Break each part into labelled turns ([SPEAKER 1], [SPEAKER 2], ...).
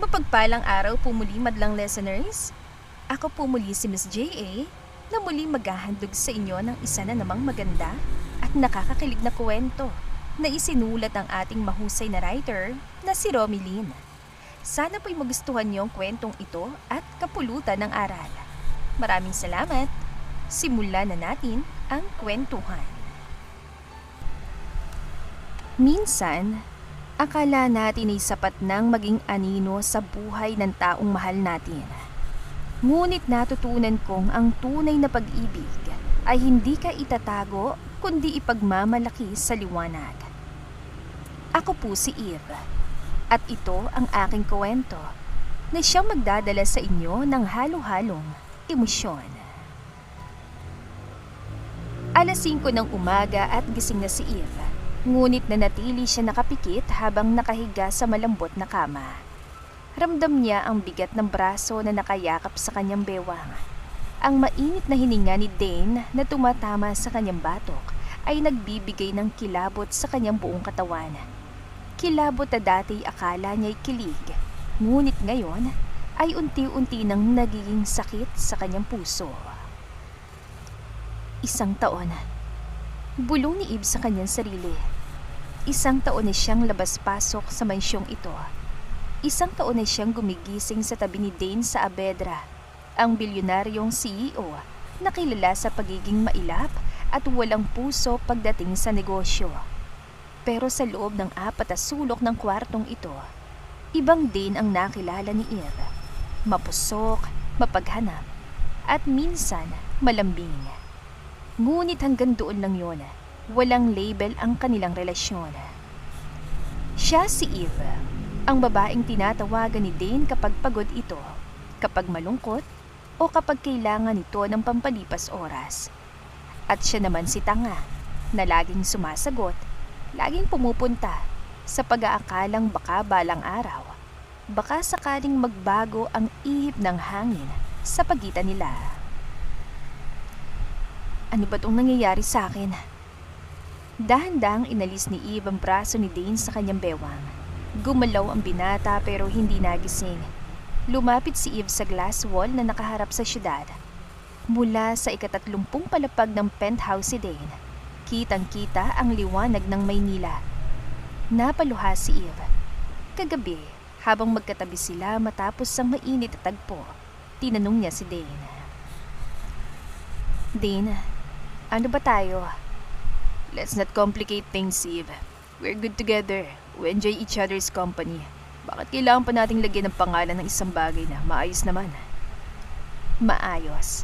[SPEAKER 1] Mapagpalang araw po muli madlang listeners. Ako po muli si Miss J.A. na muli maghahandog sa inyo ng isa na namang maganda at nakakakilig na kwento na isinulat ng ating mahusay na writer na si Romy Lynn. Sana po'y magustuhan niyo ang kwentong ito at kapulutan ng aral. Maraming salamat. Simulan na natin ang kwentuhan. Minsan, akala natin ay sapat nang maging anino sa buhay ng taong mahal natin. Ngunit natutunan kong ang tunay na pag-ibig ay hindi ka itatago kundi ipagmamalaki sa liwanag. Ako po si Eve at ito ang aking kwento na siyang magdadala sa inyo ng halo-halong emosyon. Alas 5 ng umaga at gising na si Eve. Ngunit nanatili siya nakapikit habang nakahiga sa malambot na kama. Ramdam niya ang bigat ng braso na nakayakap sa kanyang bewang. Ang mainit na hininga ni Dane na tumatama sa kanyang batok ay nagbibigay ng kilabot sa kanyang buong katawan. Kilabot na dati akala niya'y kilig, ngunit ngayon ay unti-unti nang nagiging sakit sa kanyang puso. 1 taon. Bulong ni Eve sa kanyang sarili. 1 taon na siyang labas-pasok sa mansyong ito. 1 taon na siyang gumigising sa tabi ni Dane sa Abedra, ang bilyonaryong CEO na kilala sa pagiging mailap at walang puso pagdating sa negosyo. Pero sa loob ng 4 na sulok ng kwartong ito, ibang Dane ang nakilala ni Eve. Mapusok, mapaghanap, at minsan malambing. Ngunit hanggang doon lang yun. Walang label ang kanilang relasyon. Siya si Eve, ang babaeng tinatawagan ni Dane kapag pagod ito, kapag malungkot, o kapag kailangan nito ng pampalipas oras. At siya naman si Tanga, na laging sumasagot, laging pumupunta, sa pag-aakalang baka balang araw, baka sakaling magbago ang ihip ng hangin sa pagitan nila. Ano ba itong nangyayari sa akin? Dahan-dahang inalis ni Eve ang braso ni Dane sa kanyang bewang. Gumalaw ang binata pero hindi nagising. Lumapit si Eve sa glass wall na nakaharap sa syudad. Mula sa 30 palapag ng penthouse si Dane, kitang-kita ang liwanag ng Maynila. Napaluha si Eve. Kagabi, habang magkatabi sila matapos ang mainit na tagpo, tinanong niya si Dane. Dane, ano ba tayo? Let's not complicate things, Eve. We're good together. We enjoy each other's company. Bakit kailangan pa nating lagyan ng pangalan ng isang bagay na maayos naman? Maayos.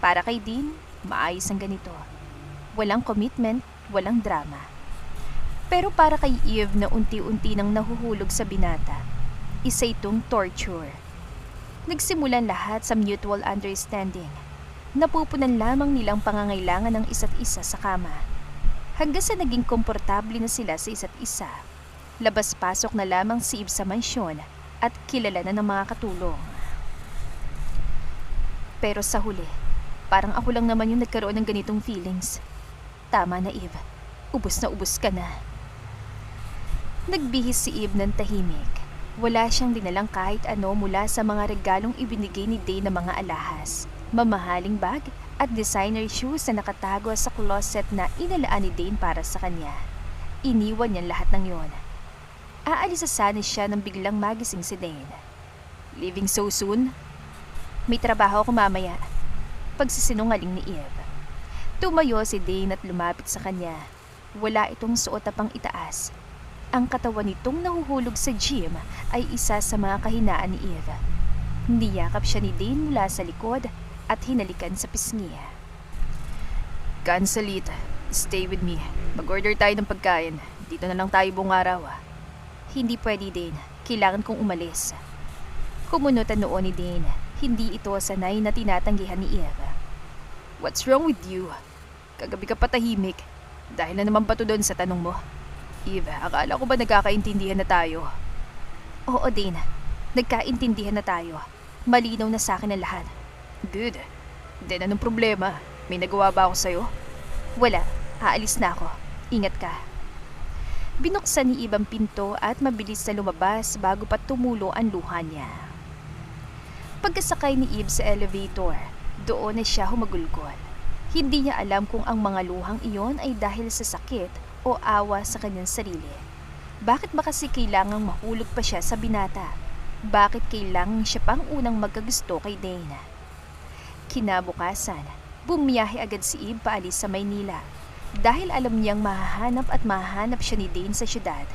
[SPEAKER 1] Para kay Dean, maayos ang ganito. Walang commitment, walang drama. Pero para kay Eve na unti-unti nang nahuhulog sa binata, isa itong torture. Nagsimulan lahat sa mutual understanding. Napupunan lamang nilang pangangailangan ng isa't isa sa kama. Hanggang sa naging komportable na sila sa isa't isa. Labas-pasok na lamang si Eve sa mansyon at kilala na ng mga katulong. Pero sa huli, parang ako lang naman yung nagkaroon ng ganitong feelings. Tama na, Eve. Ubus na ubus ka na. Nagbihis si Eve ng tahimik. Wala siyang dinalang kahit ano mula sa mga regalong ibinigay ni Dane na mga alahas, mamahaling bag, at designer shoes na nakatago sa closet na inalaan ni Dane para sa kanya. Iniwan niya lahat ng yon. Aalis sana siya nang biglang magising si Dane. Leaving so soon? May trabaho ako mamaya. Pagsisinungaling ni Eve. Tumayo si Dane at lumapit sa kanya. Wala itong suot na pang itaas. Ang katawan nitong nahuhulog sa gym ay isa sa mga kahinaan ni Eve. Niyakap siya ni Dane mula sa likod at hinalikan sa pisngi. Cancel it. Stay with me. Mag-order tayo ng pagkain. Dito na lang tayo buong araw. Hindi pwede, Dane. Kailangan kong umalis. Kumunot ang noo ni Dane. Hindi ito sanay na tinatanggihan ni Eve. What's wrong with you? Kagabi ka patahimik. Dahil na naman ba to doon sa tanong mo? Eve, akala ko ba nagkakaintindihan na tayo? Oo, Dane. Nagkaintindihan na tayo. Malinaw na sa akin ang lahat. Good. Then anong problema? May nagawa ba ako sa'yo? Wala. Aalis na ako. Ingat ka. Binuksan ni Eve ang pinto at mabilis na lumabas bago pa tumulo ang luha niya. Pagkasakay ni Eve sa elevator, doon na siya humagulgol. Hindi niya alam kung ang mga luhang iyon ay dahil sa sakit o awa sa kanyang sarili. Bakit ba kasi kailangang mahulog pa siya sa binata? Bakit kailangang siya pang unang magkagusto kay Dane? Kinabukasan, bumiyahe agad si Eve paalis sa Maynila dahil alam niyang mahahanap siya ni Dane sa syudad.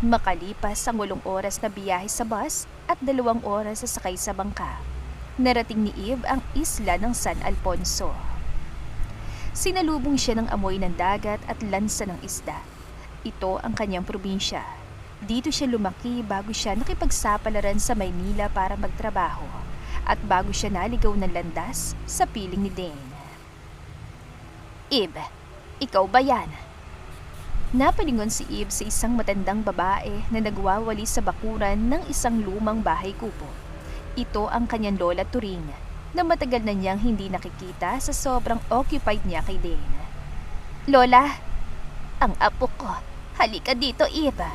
[SPEAKER 1] Makalipas ang 8 oras na biyahe sa bus at 2 oras sa sakay sa bangka, narating ni Eve ang isla ng San Alfonso. Sinalubong siya ng amoy ng dagat at lansa ng isda. Ito ang kanyang probinsya. Dito siya lumaki bago siya nakipagsapalaran sa Maynila para magtrabaho at bago siya naligaw ng landas sa piling ni Dane. Eve, ikaw ba yan? Napalingon si Eve sa isang matandang babae na nagwawali sa bakuran ng isang lumang bahay kubo. Ito ang kanyang lola Turing na matagal na niyang hindi nakikita sa sobrang occupied niya kay Dane. Lola, ang apo ko. Halika dito, Eve.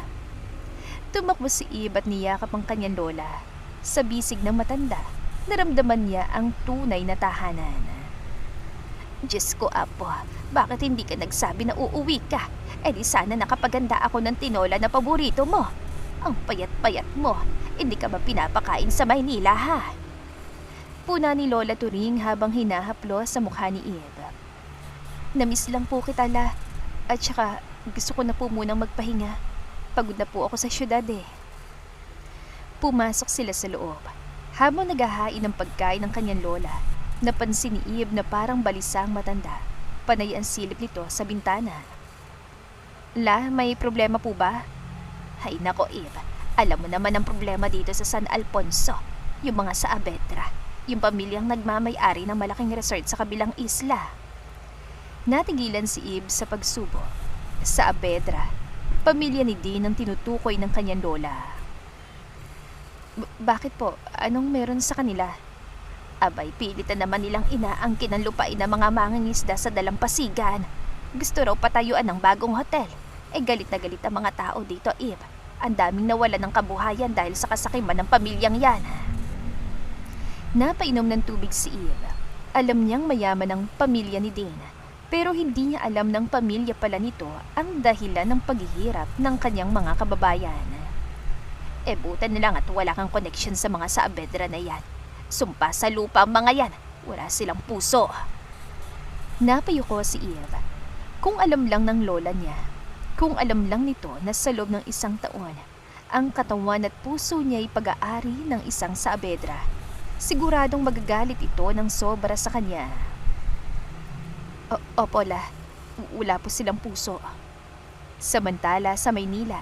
[SPEAKER 1] Tumakbo si Eve at niyakap ang kanyang lola. Sa bisig ng matanda, naramdaman niya ang tunay na tahanan. Diyos ko, apo, bakit hindi ka nagsabi na uuwi ka? E di sana nakapaganda ako ng tinola na paborito mo. Ang payat-payat mo, hindi ka ba pinapakain sa Maynila, ha? Puna ni Lola Turing habang hinahaplo sa mukha ni Eve. Namiss lang po kita, la. At saka, gusto ko na po munang magpahinga. Pagod na po ako sa syudad eh. Pumasok sila sa loob. Habang naghahain ng pagkain ng kanyang lola, napansin ni Eve na parang balisa ang matanda. Panay ang silip nito sa bintana. La, may problema po ba? Hay nako, Eve. Alam mo naman ang problema dito sa San Alfonso. Yung mga Saavedra. Yung pamilyang nagmamay-ari ng malaking resort sa kabilang isla. Natigilan si Eve sa pagsubo. Saavedra, pamilya ni Dean ang tinutukoy ng kanyang lola. Bakit po? Anong meron sa kanila? Abay, pilitan naman nilang inaangkin ang lupain ng mga mangingisda sa dalampasigan. Gusto raw patayuan ng bagong hotel. Galit na galit ang mga tao dito, Eve. Ang daming nawala ng kabuhayan dahil sa kasakiman ng pamilyang yan. Napainom ng tubig si Eve. Alam niyang mayaman ang pamilya ni Dane, pero hindi niya alam ng pamilya pala nito ang dahilan ng paghihirap ng kanyang mga kababayan. Buta na lang at wala kang connection sa mga Saavedra na yan. Sumpa sa lupa ang mga yan. Wala silang puso. Napayuko si Eve. Kung alam lang ng lola niya, kung alam lang nito na sa loob ng 1 taon, ang katawan at puso niya ay pag-aari ng isang Saavedra, siguradong magagalit ito ng sobra sa kanya. Opo, la. Wala po silang puso. Samantala sa Maynila,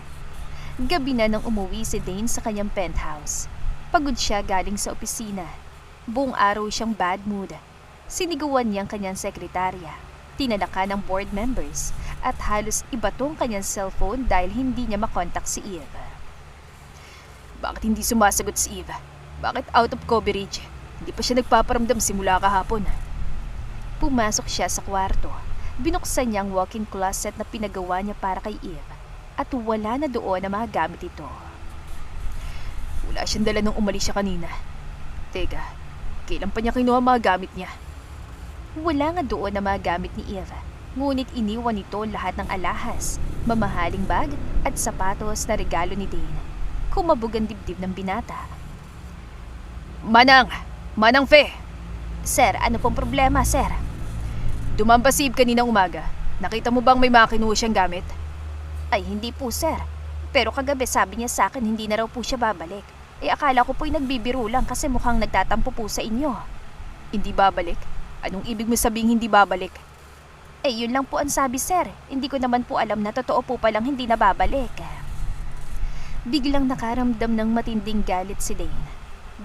[SPEAKER 1] gabi na nang umuwi si Dane sa kanyang penthouse. Pagod siya galing sa opisina. Buong araw siyang bad mood. Siniguan niya ang kanyang sekretarya. Tinalakan ng board members at halos ibatong kanyang cellphone dahil hindi niya makontak si Eve. Bakit hindi sumasagot si Eve? Bakit out of coverage? Hindi pa siya nagpaparamdam simula kahapon. Pumasok siya sa kwarto. Binuksan niya ang walk-in closet na pinagawa niya para kay Eve at wala na doon ang mga gamit ito. Wala siyang dala nung umalis siya kanina. Teka, kailan pa niya kinuha mga gamit niya? Wala nga doon ang mga gamit ni Eve, ngunit iniwan nito lahat ng alahas, mamahaling bag at sapatos na regalo ni Dane. Kumabog ang dibdib ng binata. Manang Fe! Sir, ano pong problema, sir? Dumampa si Eve kaninang umaga. Nakita mo bang may mga kinuha siyang gamit? Ay, hindi po, sir. Pero kagabi sabi niya sa akin hindi na raw po siya babalik. Akala ko po'y nagbibiro lang kasi mukhang nagtatampo po sa inyo. Hindi babalik? Anong ibig mo sabing hindi babalik? Yun lang po ang sabi, sir. Hindi ko naman po alam na totoo po palang hindi na babalik. Biglang nakaramdam ng matinding galit si Dane.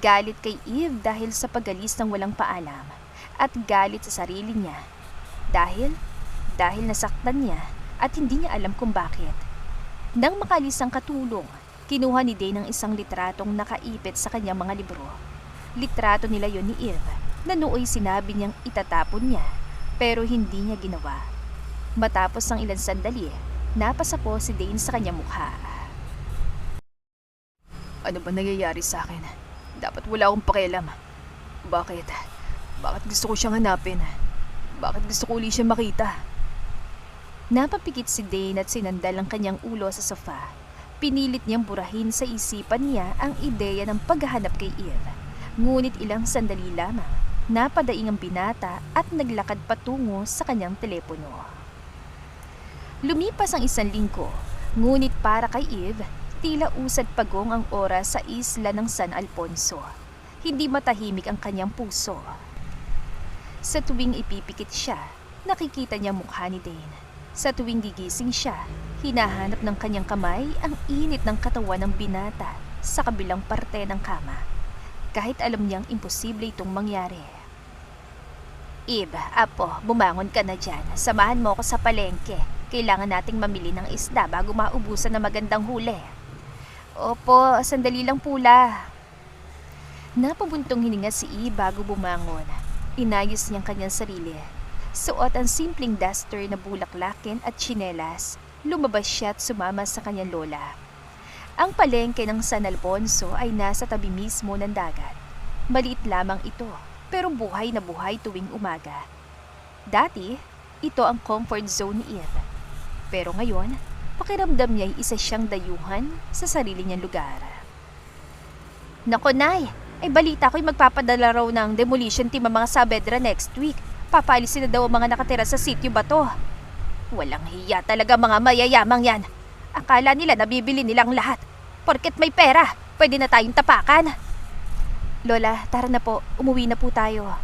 [SPEAKER 1] Galit kay Eve dahil sa pag-alis ng walang paalam. At galit sa sarili niya. Dahil nasaktan niya at hindi niya alam kung bakit. Nang makalis ang katulong, kinuha ni Dane ang isang litratong nakaipit sa kanyang mga libro. Litrato nila yon ni Eve na nooy sinabi niyang itatapon niya pero hindi niya ginawa. Matapos ang ilang sandali, Napasa po si Dane sa kanyang mukha.
[SPEAKER 2] Ano ba nangyayari sa akin? Dapat wala akong pakialam. Bakit? Bakit gusto ko siyang hanapin? Bakit gusto ko ulit siyang makita?
[SPEAKER 1] Napapikit si Dane at sinandal ang kanyang ulo sa sofa. Pinilit niyang burahin sa isipan niya ang ideya ng paghahanap kay Eve. Ngunit ilang sandali lamang, napadaing ang binata at naglakad patungo sa kanyang telepono. Lumipas ang 1 linggo, ngunit para kay Eve, tila usad pagong ang oras sa isla ng San Alfonso. Hindi matahimik ang kanyang puso. Sa tuwing ipipikit siya, nakikita niya mukha ni Dane. Sa tuwing gigising siya, hinahanap ng kanyang kamay ang init ng katawan ng binata sa kabilang parte ng kama. Kahit alam niyang imposible itong mangyari. Eve, apo, bumangon ka na dyan. Samahan mo ako sa palengke. Kailangan nating mamili ng isda bago maubusan ng magandang huli. Opo, sandali lang pula. Napabuntong hininga si Eve bago bumangon. Inayos niyang kanyang sarili. Suot ang simpleng duster na bulaklakin at tsinelas. Lumabas siya at sumama sa kanyang lola. Ang palengke ng San Alfonso ay nasa tabi mismo ng dagat. Maliit lamang ito, pero buhay na buhay tuwing umaga. Dati, ito ang comfort zone ni Eve. Pero ngayon, pakiramdam niya ay isa siyang dayuhan sa sarili niyang lugar. Nako, Nay! Ay balita ko'y magpapadala raw ng demolition team ang mga Saavedra next week. Papaalisin na daw ang mga nakatira sa sitio ba to? Walang hiya talaga mga mayayamang yan. Akala nila nabibili nilang lahat. Porket may pera, pwede na tayong tapakan. Lola, tara na po. Umuwi na po tayo.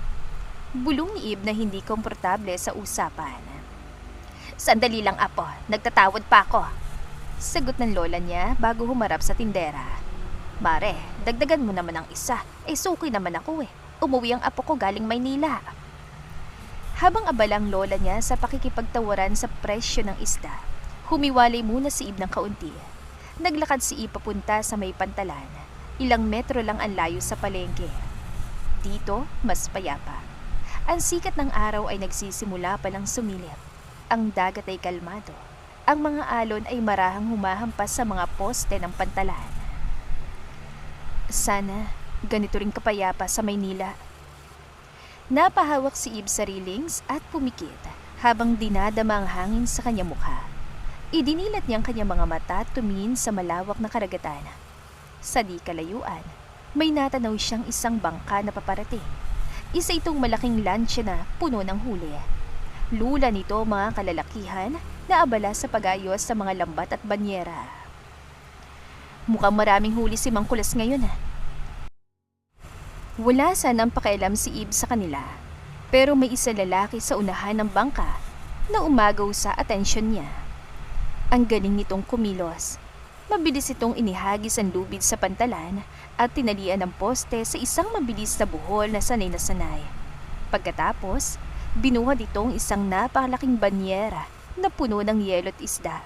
[SPEAKER 1] Bulong ni Eve na hindi komportable sa usapan. Sandali lang, apo. Nagtatawad pa ako. Sagot ng lola niya bago humarap sa tindera. Mare, dagdagan mo naman ang isa. Suki naman ako eh. Umuwi ang apo ko galing Maynila. Habang abalang lola niya sa pakikipagtawaran sa presyo ng isda, humiwalay muna si Eve ng kaunti. Naglakad si Eve papunta sa may pantalan. Ilang metro lang ang layo sa palengke. Dito, mas payapa. Ang sikat ng araw ay nagsisimula palang sumilip. Ang dagat ay kalmado. Ang mga alon ay marahang humahampas sa mga poste ng pantalan. Sana ganito rin kapayapa sa Maynila. Napahawak si Eve sa railings at pumikit habang dinadama ang hangin sa kanyang mukha. Idinilat niyang kanyang mga mata tumingin sa malawak na karagatan. Sa di kalayuan, may natanaw siyang isang bangka na paparating. Isa itong malaking lansya na puno ng huli. Lula nito mga kalalakihan na abala sa pag-ayos sa mga lambat at banyera. Mukhang maraming huli si Mang Kulas ngayon. Wala sanang pakialam si Eve sa kanila, pero may isa lalaki sa unahan ng bangka na umagaw sa atensyon niya. Ang galing nitong kumilos. Mabilis itong inihagis ang lubid sa pantalan at tinalian ng poste sa isang mabilis na buhol na sanay na sanay. Pagkatapos, binuhat itong isang napakalaking banyera na puno ng yelo at isda.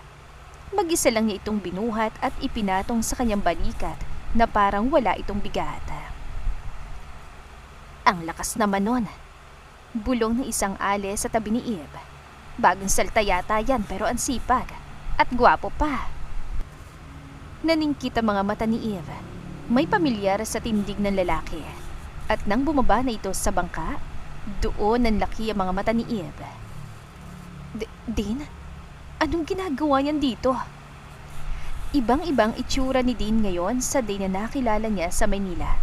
[SPEAKER 1] Mag-isa lang niya itong binuhat at ipinatong sa kanyang balikat na parang wala itong bigat. Ang lakas naman nun. Bulong ng isang ale sa tabi ni Eve. Bagong salta yata yan pero ang sipag. At gwapo pa. Naningkit ang mga mata ni Eve. May pamilyar sa tindig ng lalaki. At nang bumaba na ito sa bangka, doon nanlaki ang mga mata ni Eve. Dean? Anong ginagawa niyan dito? Ibang-ibang itsura ni Dean ngayon sa day na nakilala niya sa Maynila.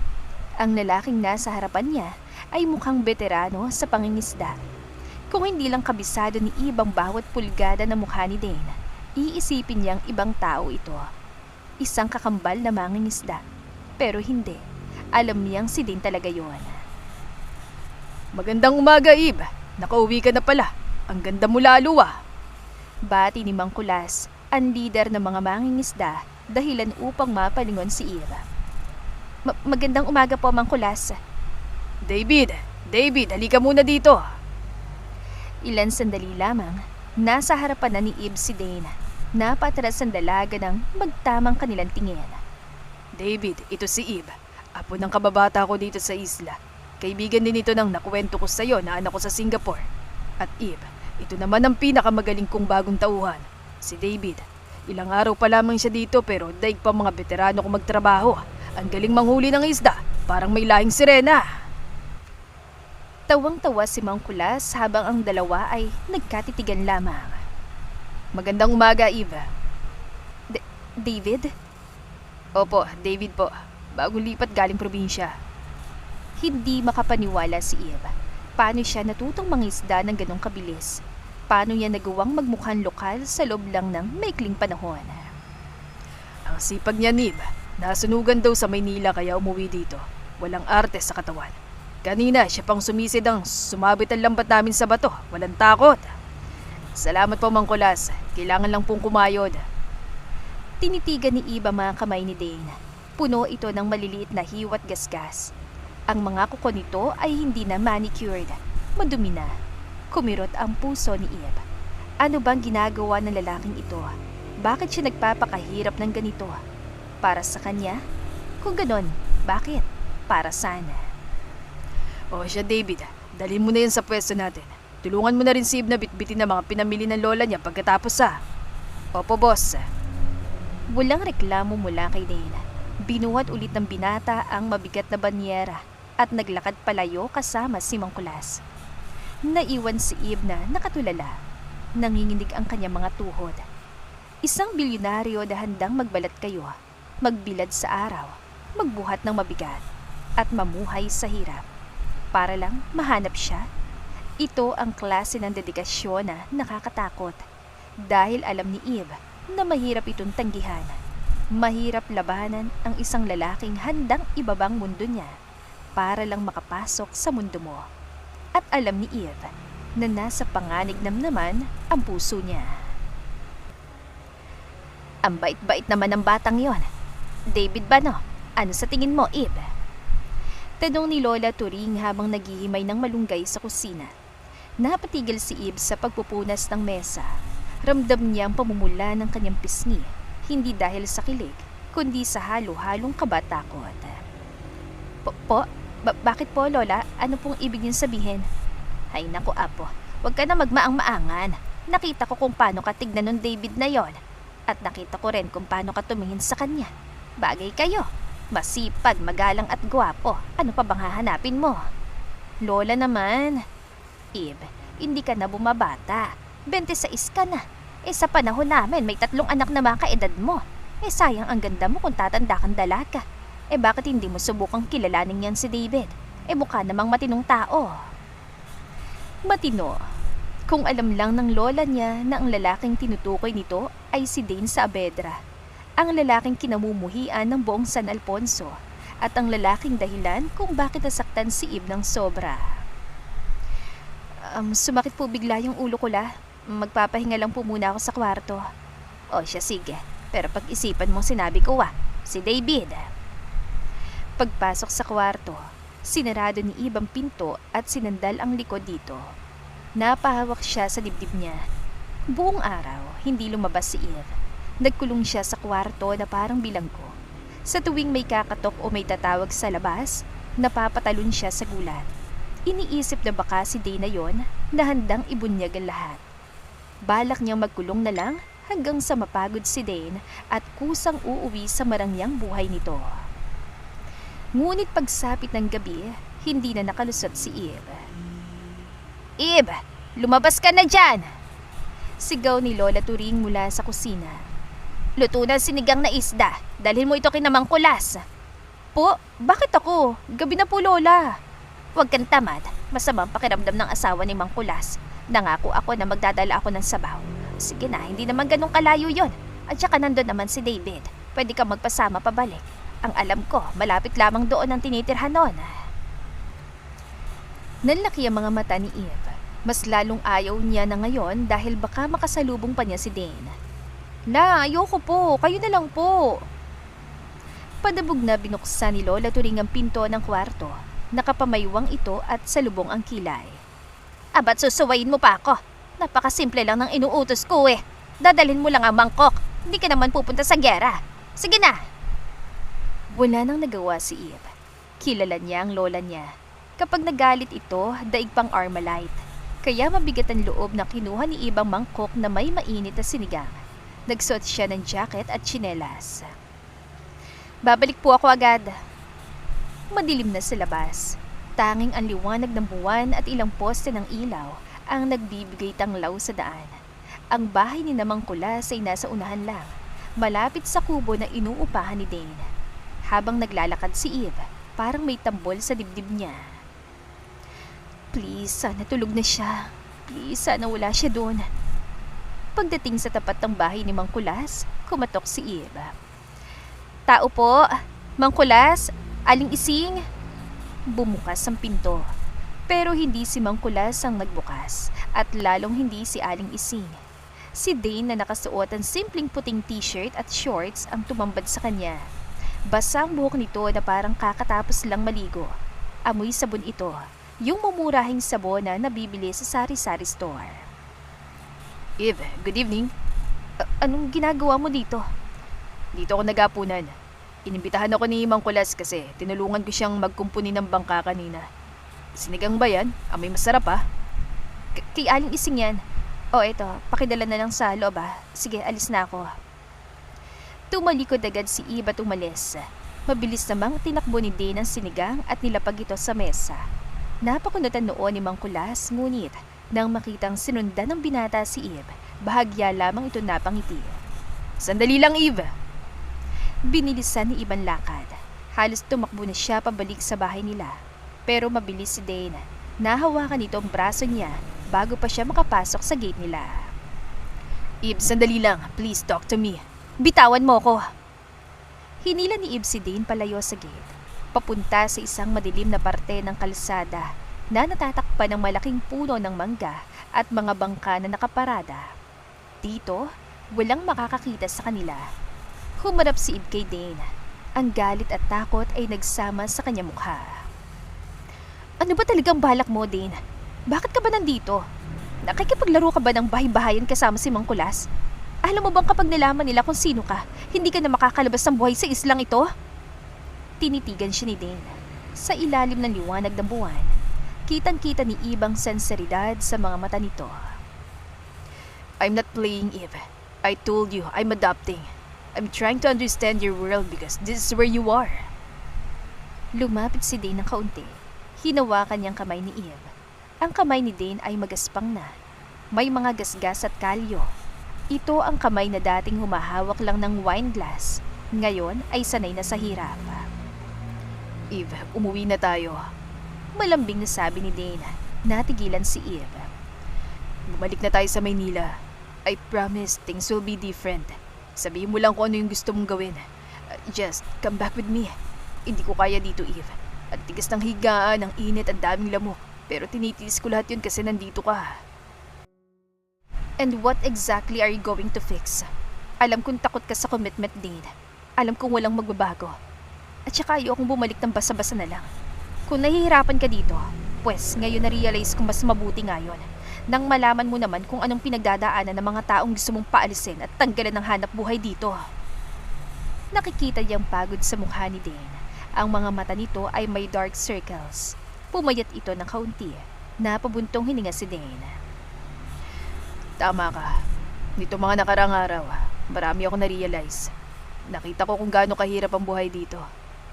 [SPEAKER 1] Ang lalaking nasa harapan niya ay mukhang veterano sa pangingisda. Kung hindi lang kabisado ni Eve ang bawat pulgada ng mukha ni Dean, iisipin niyang ibang tao ito. Isang kakambal na mangingisda. Pero hindi. Alam niyang si Dean talaga yon.
[SPEAKER 2] Magandang umaga, Eve. Nakauwi ka na pala. Ang ganda mo lalo ah.
[SPEAKER 1] Bati ni Mang Kulas, ang leader ng mga mangingisda, dahilan upang mapalingon si Eve. Magandang umaga po, Mang Kulas.
[SPEAKER 2] David, halika muna dito.
[SPEAKER 1] Ilan sandali lamang, nasa harapan na ni Eve si Dane. Napatras ang dalaga ng magtamang kanilang tingin.
[SPEAKER 2] David, ito si Eve. Apo ng kababata ko dito sa isla. Kaibigan din ito ng nakuwento ko sa iyo na anak ko sa Singapore. At Eve, ito naman ang pinakamagaling kong bagong tauhan. Si David. Ilang araw pa lamang siya dito pero daig pa mga veterano kung magtrabaho. Ang galing manghuli ng isda. Parang may lahing sirena.
[SPEAKER 1] Tawang-tawa si Mang Kulas habang ang dalawa ay nagkatitigan lamang.
[SPEAKER 2] Magandang umaga, Eve.
[SPEAKER 1] David?
[SPEAKER 2] Opo, David po. Bagong lipat galing probinsya.
[SPEAKER 1] Hindi makapaniwala si Eve. Paano siya natutong mangisda ng ganong kabilis? Paano niya nagawang magmukhang lokal sa loob lang ng maikling panahon?
[SPEAKER 2] Ang sipag niya, Eve. Nasunugan daw sa Maynila kaya umuwi dito. Walang arte sa katawan. Kanina, siya pang sumisid ang sumabit ang lambat namin sa bato. Walang takot. Salamat po, Mang Kulas. Kailangan lang pong kumayod.
[SPEAKER 1] Tinitigan ni Eve ang mga kamay ni Dane. Puno ito ng maliliit na hiwa't gasgas. Ang mga kuko nito ay hindi na manicured. Madumi na. Kumirot ang puso ni Eve. Ano bang ginagawa ng lalaking ito? Bakit siya nagpapakahirap ng ganito? Para sa kanya? Kung ganon, bakit? Para sana.
[SPEAKER 2] O siya, David. Dalhin mo na yan sa pwesto natin. Tulungan mo na rin si Eve na bitbitin ang mga pinamili ng lola niya pagkatapos Opo, boss.
[SPEAKER 1] Walang reklamo mula kay Dane. Binuhat ulit ng binata ang mabigat na banyera at naglakad palayo kasama si Mang Kulas. Naiwan si Eve na nakatulala. Nanginginig ang kanyang mga tuhod. Isang bilyonaryo na handang magbalat kayo, magbilad sa araw, magbuhat ng mabigat, at mamuhay sa hirap. Para lang mahanap siya. Ito ang klase ng dedikasyon na nakakatakot. Dahil alam ni Eve na mahirap itong tanggihan. Mahirap labanan ang isang lalaking handang ibabang mundo niya para lang makapasok sa mundo mo. At alam ni Eve na nasa panganib naman ang puso niya. Ang bait-bait naman ng batang yon. David ba no? Ano sa tingin mo, Eve? Tanong ni Lola Turing habang naghihimay ng malunggay sa kusina. Napatigil si Eve sa pagpupunas ng mesa. Ramdam niya ang pamumula ng kanyang pisngi. Hindi dahil sa kilig, kundi sa halo-halong kabatakot. Bakit po, Lola? Ano pong ibig niyong sabihin? Ay naku, Apo. Huwag ka na magmaang-maangan. Nakita ko kung paano ka tignan ng David na yon. At nakita ko rin kung paano ka tumingin sa kanya. Bagay kayo. Masipag, magalang at gwapo. Ano pa bang hahanapin mo? Lola naman. Eve, hindi ka na bumabata. 26 ka na. Sa panahon namin, may 3 anak na mga kaedad mo. Sayang ang ganda mo kung tatanda kang dalaga. Bakit hindi mo subukang kilalanin yan si David? Mukha namang matinong tao. Matino. Kung alam lang ng lola niya na ang lalaking tinutukoy nito ay si Dane Saavedra. Ang lalaking kinamumuhian ng buong San Alfonso. At ang lalaking dahilan kung bakit nasaktan si Eve ng sobra. Sumakit po bigla yung ulo ko la. Magpapahinga lang po muna ako sa kwarto. O siya, sige. Pero pag-isipan mo sinabi ko si David. Pagpasok sa kwarto, sinarado ni Eve ang pinto at sinandal ang likod dito. Napahawak siya sa dibdib niya. Buong araw, hindi lumabas si Eve. Nagkulong siya sa kwarto na parang bilanggo. Sa tuwing may kakatok o may tatawag sa labas, napapatalon siya sa gulat. Iniisip na baka si Dane yon na handang ibunyag ang lahat. Balak niyang magkulong na lang hanggang sa mapagod si Dane at kusang uuwi sa marangyang buhay nito. Ngunit pagsapit ng gabi, hindi na nakalusot si Eve. Eve, lumabas ka na dyan! Sigaw ni Lola Turing mula sa kusina. Luto na sinigang na isda. Dalhin mo ito kina Mang Kulas. Po, bakit ako? Gabi na po, Lola. Huwag kang tamad. Masamang pakiramdam ng asawa ni Mang Kulas. Nangako ako na magdadala ako ng sabaw. Sige na, hindi naman ganun kalayo yon. At saka nandun naman si David. Pwede ka magpasama pabalik. Ang alam ko, malapit lamang doon ang tinitirhan nun. Nanlaki ang mga mata ni Eve. Mas lalong ayaw niya na ngayon dahil baka makasalubong pa niya si Dane. La, ayoko po. Kayo na lang po. Padabog na binuksan ni Lola Turing ang pinto ng kwarto. Nakapamaywang ito at salubong ang kilay. Abat susuwayin mo pa ako. Napakasimple lang ng inuutos ko Dadalhin mo lang ang mangkok. Hindi ka naman pupunta sa gyera. Sige na. Wala nang nagawa si Eve. Kilala niya ang lola niya. Kapag nagalit ito, daig pang Armalite. Kaya mabigat ang loob na kinuha ni Eve ang mangkok na may mainit na sinigang. Nagsuot siya ng jacket at tsinelas. Babalik po ako agad. Madilim na sa labas. Tanging ang liwanag ng buwan at ilang poste ng ilaw ang nagbibigay tanglaw sa daan. Ang bahay ni Namang Kulas ay nasa unahan lang, malapit sa kubo na inuupahan ni Dane. Habang naglalakad si Eve, parang may tambol sa dibdib niya. Please, sana tulog na siya. Please, sana wala siya doon. Pagdating sa tapat ng bahay ni Mang Kulas, kumatok si Eve. Tao po, Mang Kulas, Aling Ising. Bumukas ang pinto. Pero hindi si Mang Kulas ang nagbukas at lalong hindi si Aling Ising. Si Dane na nakasuot ang simpleng puting t-shirt at shorts ang tumambad sa kanya. Basa ang buhok nito na parang kakatapos lang maligo. Amoy sabon ito, yung mumurahing sabon na nabibili sa sari-sari store.
[SPEAKER 2] Eve, good evening.
[SPEAKER 1] Anong ginagawa mo dito?
[SPEAKER 2] Dito ako nagapunan. Inimbitahan ako ni Mang Kulas kasi tinulungan ko siyang magkumpuni ng bangka kanina. Sinigang ba yan? Amoy masarap ah.
[SPEAKER 1] Kay Aling Ising yan. O eto, pakidala na lang sa loob ah. Sige, alis na ako. Tumalikod agad si Eve at umalis. Mabilis namang tinakbo ni Dane ang sinigang at nilapag ito sa mesa. Napakunutan noon ni Mang Kulas, ngunit nang makitang sinundan ng binata si Eve, bahagya lamang ito napangiti.
[SPEAKER 2] Sandali lang, Eve.
[SPEAKER 1] Binilisan ni Eve ang lakad. Halos tumakbo na siya pabalik sa bahay nila. Pero mabilis si Dane. Nahawakan nito ang braso niya bago pa siya makapasok sa gate nila.
[SPEAKER 2] Eve, sandali lang. Please talk to me.
[SPEAKER 1] Bitawan mo ko. Hinila ni Eve si Dane palayo sa gate, papunta sa isang madilim na parte ng kalsada na natatakpan ng malaking puno ng mangga at mga bangka na nakaparada. Dito, walang makakakita sa kanila. Humarap si Eve kay Dane. Ang galit at takot ay nagsama sa kanya mukha. Ano ba talagang balak mo, Dane? Bakit ka ba nandito? Nakikipaglaro ka ba ng bahay-bahayan kasama si Mang Kulas? Alam mo bang kapag nalaman nila kung sino ka, hindi ka na makakalabas ng buhay sa islang ito? Tinitigan siya ni Dane. Sa ilalim ng liwanag ng buwan, kitang-kita ni Eve ang senseridad sa mga mata nito.
[SPEAKER 2] I'm not playing, Eve. I told you, I'm adopting. I'm trying to understand your world because this is where you are.
[SPEAKER 1] Lumapit si Dane ng kaunti. Hinawakan niyang kamay ni Eve. Ang kamay ni Dane ay magaspang na. May mga gasgas at kalyo. Ito ang kamay na dating humahawak lang ng wine glass. Ngayon ay sanay na sa hirap.
[SPEAKER 2] Eve, umuwi na tayo.
[SPEAKER 1] Malambing na sabi ni Dane. Natigilan si Eve.
[SPEAKER 2] Bumalik na tayo sa Maynila. I promise things will be different. Sabihin mo lang kung ano yung gusto mong gawin. Just come back with me. Hindi ko kaya dito, Eve. At tigas ng higaan, ang init, ang daming lamok. Pero tinitiis ko lahat yun kasi nandito ka.
[SPEAKER 1] And what exactly are you going to fix? Alam kong takot ka sa commitment, Dane. Alam kong walang magbabago. At saka ayokong bumalik ng basa-basa na lang. Kung nahihirapan ka dito, pues ngayon na-realize kong mas mabuti ngayon. Nang malaman mo naman kung anong pinagdadaanan ng mga taong gusto mong paalisin at tanggalan ng hanap buhay dito. Nakikita niyang pagod sa mukha ni Dane. Ang mga mata nito ay may dark circles. Pumayat ito ng kaunti. Napabuntong hininga si Dane.
[SPEAKER 2] Tama ka. Nito mga nakarang araw, marami ako na-realize. Nakita ko kung gaano kahirap ang buhay dito.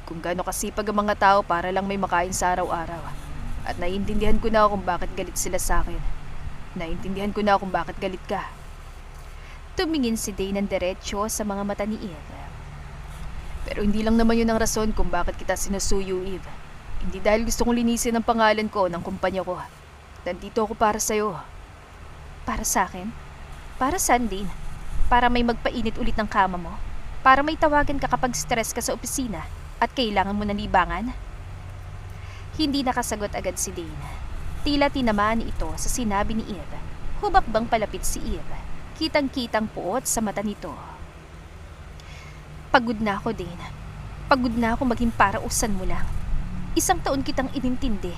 [SPEAKER 2] Kung gaano kasipag ang mga tao para lang may makain sa araw-araw. At naiintindihan ko na kung bakit galit sila sa akin. Naiintindihan ko na kung bakit galit ka.
[SPEAKER 1] Tumingin si Dane ng diretsyo sa mga mata ni Eve.
[SPEAKER 2] Pero hindi lang naman yun ang rason kung bakit kita sinusuyo, Eve. Hindi dahil gusto kong linisin ang pangalan ko ng kumpanya ko. Nandito ako para sa'yo.
[SPEAKER 1] Para sa akin? Para saan, Dane? Para may magpainit ulit ng kama mo? Para may tawagan ka kapag stress ka sa opisina at kailangan mo ng libangan? Hindi nakasagot agad si Dane. Tila tinamaan ito sa sinabi ni Eve. Hubakbang palapit si Eve. Kitang-kitang puot sa mata nito. Pagod na ako, Dane. Pagod na ako maging parausan mo lang. 1 taon kitang inintindi.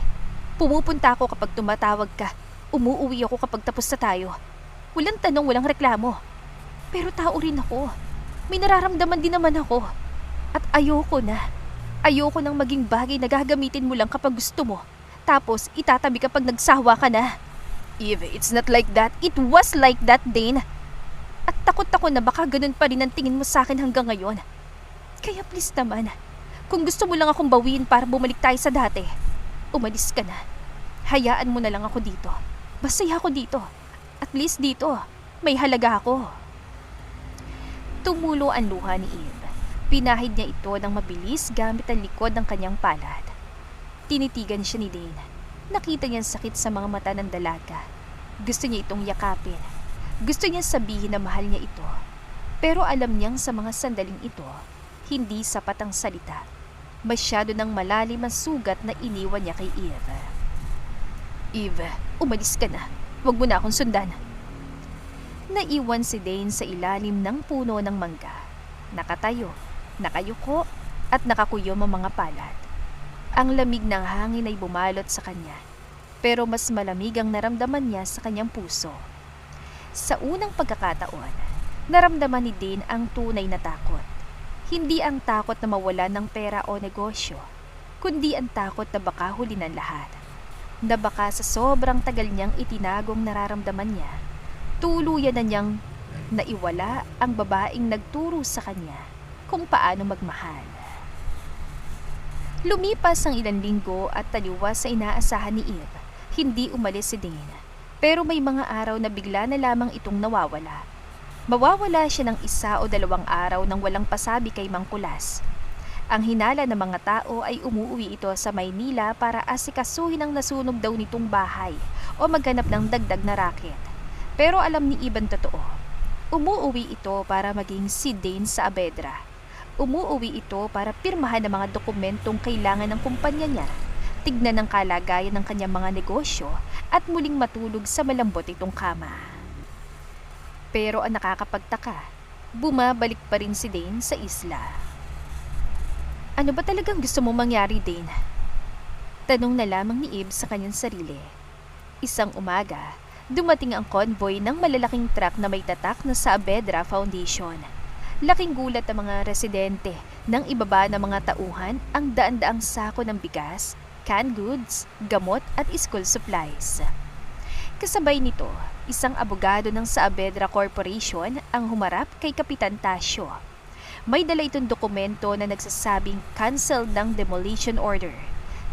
[SPEAKER 1] Pumupunta ako kapag tumatawag ka. Umuuwi ako kapag tapos na tayo. Walang tanong, walang reklamo. Pero tao rin ako. May nararamdaman din naman ako. At ayoko na. Ayoko nang maging bagay na gagamitin mo lang kapag gusto mo. Tapos itatabi kapag nagsawa ka na.
[SPEAKER 2] Eve, it's not like that.
[SPEAKER 1] It was like that, Dane. At Takot ako na baka ganun pa rin ang tingin mo sa akin hanggang ngayon. Kaya please naman, kung gusto mo lang akong bawiin para bumalik tayo sa dati, umalis ka na. Hayaan mo na lang ako dito. Masaya ako dito. At least dito, may halaga ako. Tumulo ang luha ni Eve. Pinahid niya ito ng mabilis gamit ang likod ng kanyang palad. Tinitigan siya ni Dane. Nakita niya ang sakit sa mga mata ng dalaga. Gusto niya itong yakapin. Gusto niya sabihin na mahal niya ito. Pero alam niyang sa mga sandaling ito, hindi sapat ang salita. Masyado ng malalim ang sugat na iniwan niya kay Eve. Eve, umalis ka na. Huwag mo na akong sundan. Naiwan si Dane sa ilalim ng puno ng mangga. Nakatayo, nakayuko, at nakakuyom ang mga palad. Ang lamig ng hangin ay bumalot sa kanya, pero mas malamig ang naramdaman niya sa kanyang puso. Sa unang pagkakataon, naramdaman ni Dane ang tunay na takot. Hindi ang takot na mawalan ng pera o negosyo, kundi ang takot na baka huli ng lahat. Na baka sa sobrang tagal niyang itinagong nararamdaman niya, tuluyan na niyang naiwala ang babaeng nagturo sa kanya kung paano magmahal. Lumipas ang ilang linggo at taliwas sa inaasahan ni Eve. Hindi umalis si Dane, pero may mga araw na bigla na lamang itong nawawala. Mawawala siya ng 1 o 2 araw nang walang pasabi kay Mang Kulas. Ang hinala ng mga tao ay umuwi ito sa Maynila para asikasuhin ang nasunog daw nitong bahay o maghanap ng dagdag na raket. Pero alam ni Eve ang totoo. Umuwi ito para maging si Dane sa Avedra. Umuwi ito para pirmahan ang mga dokumentong kailangan ng kumpanya niya, tignan ang kalagayan ng kanyang mga negosyo at muling matulog sa malambot itong kama. Pero ang nakakapagtaka, bumabalik pa rin si Dane sa isla. Ano ba talagang gusto mong mangyari, Dane? Tanong na lamang ni Eve sa kanyang sarili. Isang umaga, dumating ang convoy ng malalaking truck na may tatak na sa Avedra Foundation. Laking gulat ang mga residente nang ibaba ng mga tauhan ang daan-daang sako ng bigas, canned goods, gamot at school supplies. Kasabay nito, isang abogado ng Saavedra Corporation ang humarap kay Kapitan Tasio. May dala itong dokumento na nagsasabing canceled ng demolition order.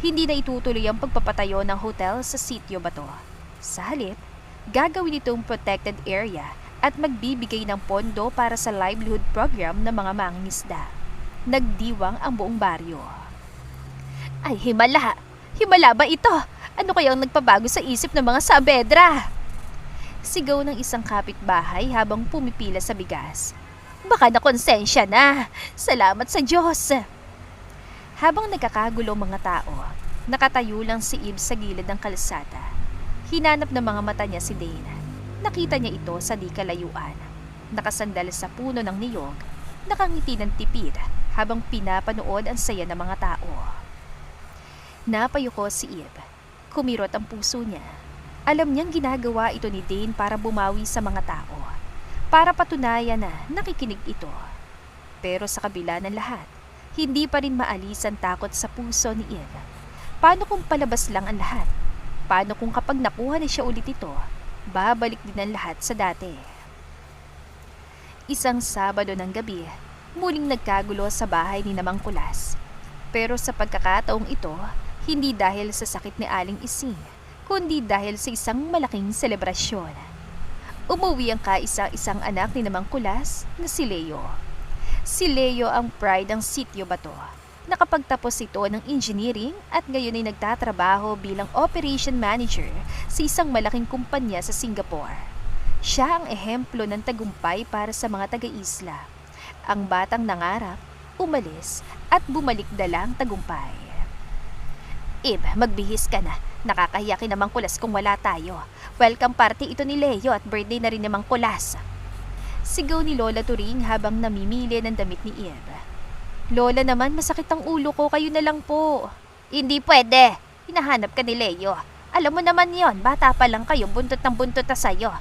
[SPEAKER 1] Hindi na itutuloy ang pagpapatayo ng hotel sa sitio Bato. Sa halip, gagawin itong protected area at magbibigay ng pondo para sa livelihood program ng mga mangingisda. Nagdiwang ang buong baryo. Ay, himala! Himala ba ito? Ano kayang nagpabago sa isip ng mga Saavedra? Sigaw ng isang kapitbahay habang pumipila sa bigas. Baka nakonsensya na. Salamat sa Diyos. Habang nagkakagulo mga tao, nakatayo lang si Eve sa gilid ng kalsada. Hinanap ng mga mata niya si Dane. Nakita niya ito sa di kalayuan. Nakasandal sa puno ng niyog, nakangiti ng tipid habang pinapanood ang saya ng mga tao. Napayuko si Eve. Kumirot ang puso niya. Alam niyang ginagawa ito ni Dane para bumawi sa mga tao. Para patunayan na nakikinig ito. Pero sa kabila ng lahat, hindi pa rin maalis ang takot sa puso ni Eve. Paano kung palabas lang ang lahat? Paano kung kapag nakuha na siya ulit ito, babalik din ang lahat sa dati? Isang Sabado ng gabi, muling nagkagulo sa bahay ni Mang Kulas. Pero sa pagkakataong ito, hindi dahil sa sakit ni Aling Ising, kundi dahil sa isang malaking selebrasyon. Umuwi ang kaisa-isang anak ni Mang Kulas na si Leo. Si Leo ang pride ng sitio Bato. Nakapagtapos ito ng engineering at ngayon ay nagtatrabaho bilang operation manager sa isang malaking kumpanya sa Singapore. Siya ang ehemplo ng tagumpay para sa mga taga-isla. Ang batang nangarap, umalis at bumalik dalang tagumpay. Eve, magbihis ka na. Nakakahiya kay Mang Kulas kung wala tayo. Welcome party ito ni Leo at birthday na rin ni Mang Kulas. Sigaw ni Lola Turing habang namimili ng damit ni Eve. Lola naman, masakit ang ulo ko, kayo na lang po. Hindi pwede. Hinahanap ka ni Leo. Alam mo naman yon, bata pa lang kayo, buntot ng buntot na sayo.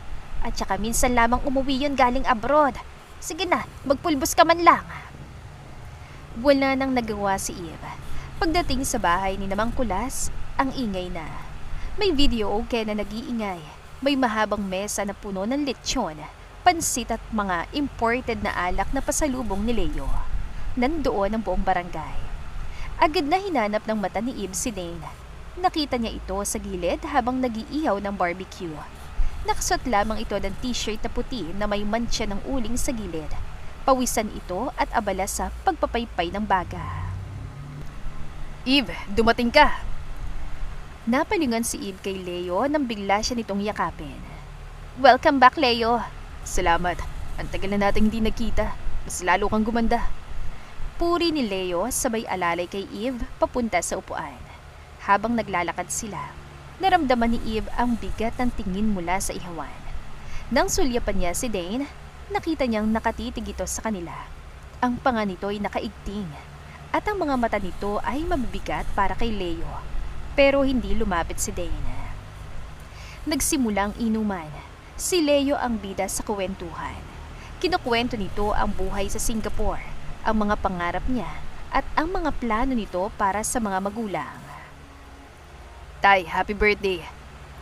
[SPEAKER 1] At saka minsan lamang umuwi yun galing abroad. Sige na, magpulbos ka man lang. Wala nang nagawa si Eve. Pagdating sa bahay ni Mang Kulas, ang ingay na. May video okay na nag-iingay. May mahabang mesa na puno ng lechon, pansit at mga imported na alak na pasalubong ni Leo. Nandoon ang buong barangay. Agad na hinanap ng mata ni Eve si Dane. Nakita niya ito sa gilid habang nag-iihaw ng barbecue. Nakasuot lamang ito ng t-shirt na puti na may mantsa ng uling sa gilid. Pawisan ito at abala sa pagpapaypay ng baga.
[SPEAKER 2] Eve, dumating ka.
[SPEAKER 1] Napalingon si Eve kay Leo nang bigla siya nitong yakapin. Welcome back, Leo.
[SPEAKER 2] Salamat. Ang tagal na nating hindi nagkita. Mas lalo kang gumanda.
[SPEAKER 1] Puri ni Leo sabay alalay kay Eve papunta sa upuan. Habang naglalakad sila, naramdaman ni Eve ang bigat ng tingin mula sa ihawan. Nang sulyapan niya si Dane, nakita niyang nakatitig ito sa kanila. Ang panga nito ay nakaigting at ang mga mata nito ay mabibigat para kay Leo. Pero hindi lumapit si Dane. Nagsimula ang inuman. Si Leo ang bida sa kwentuhan. Kinukwento nito ang buhay sa Singapore, ang mga pangarap niya at ang mga plano nito para sa mga magulang.
[SPEAKER 2] Tay, happy birthday.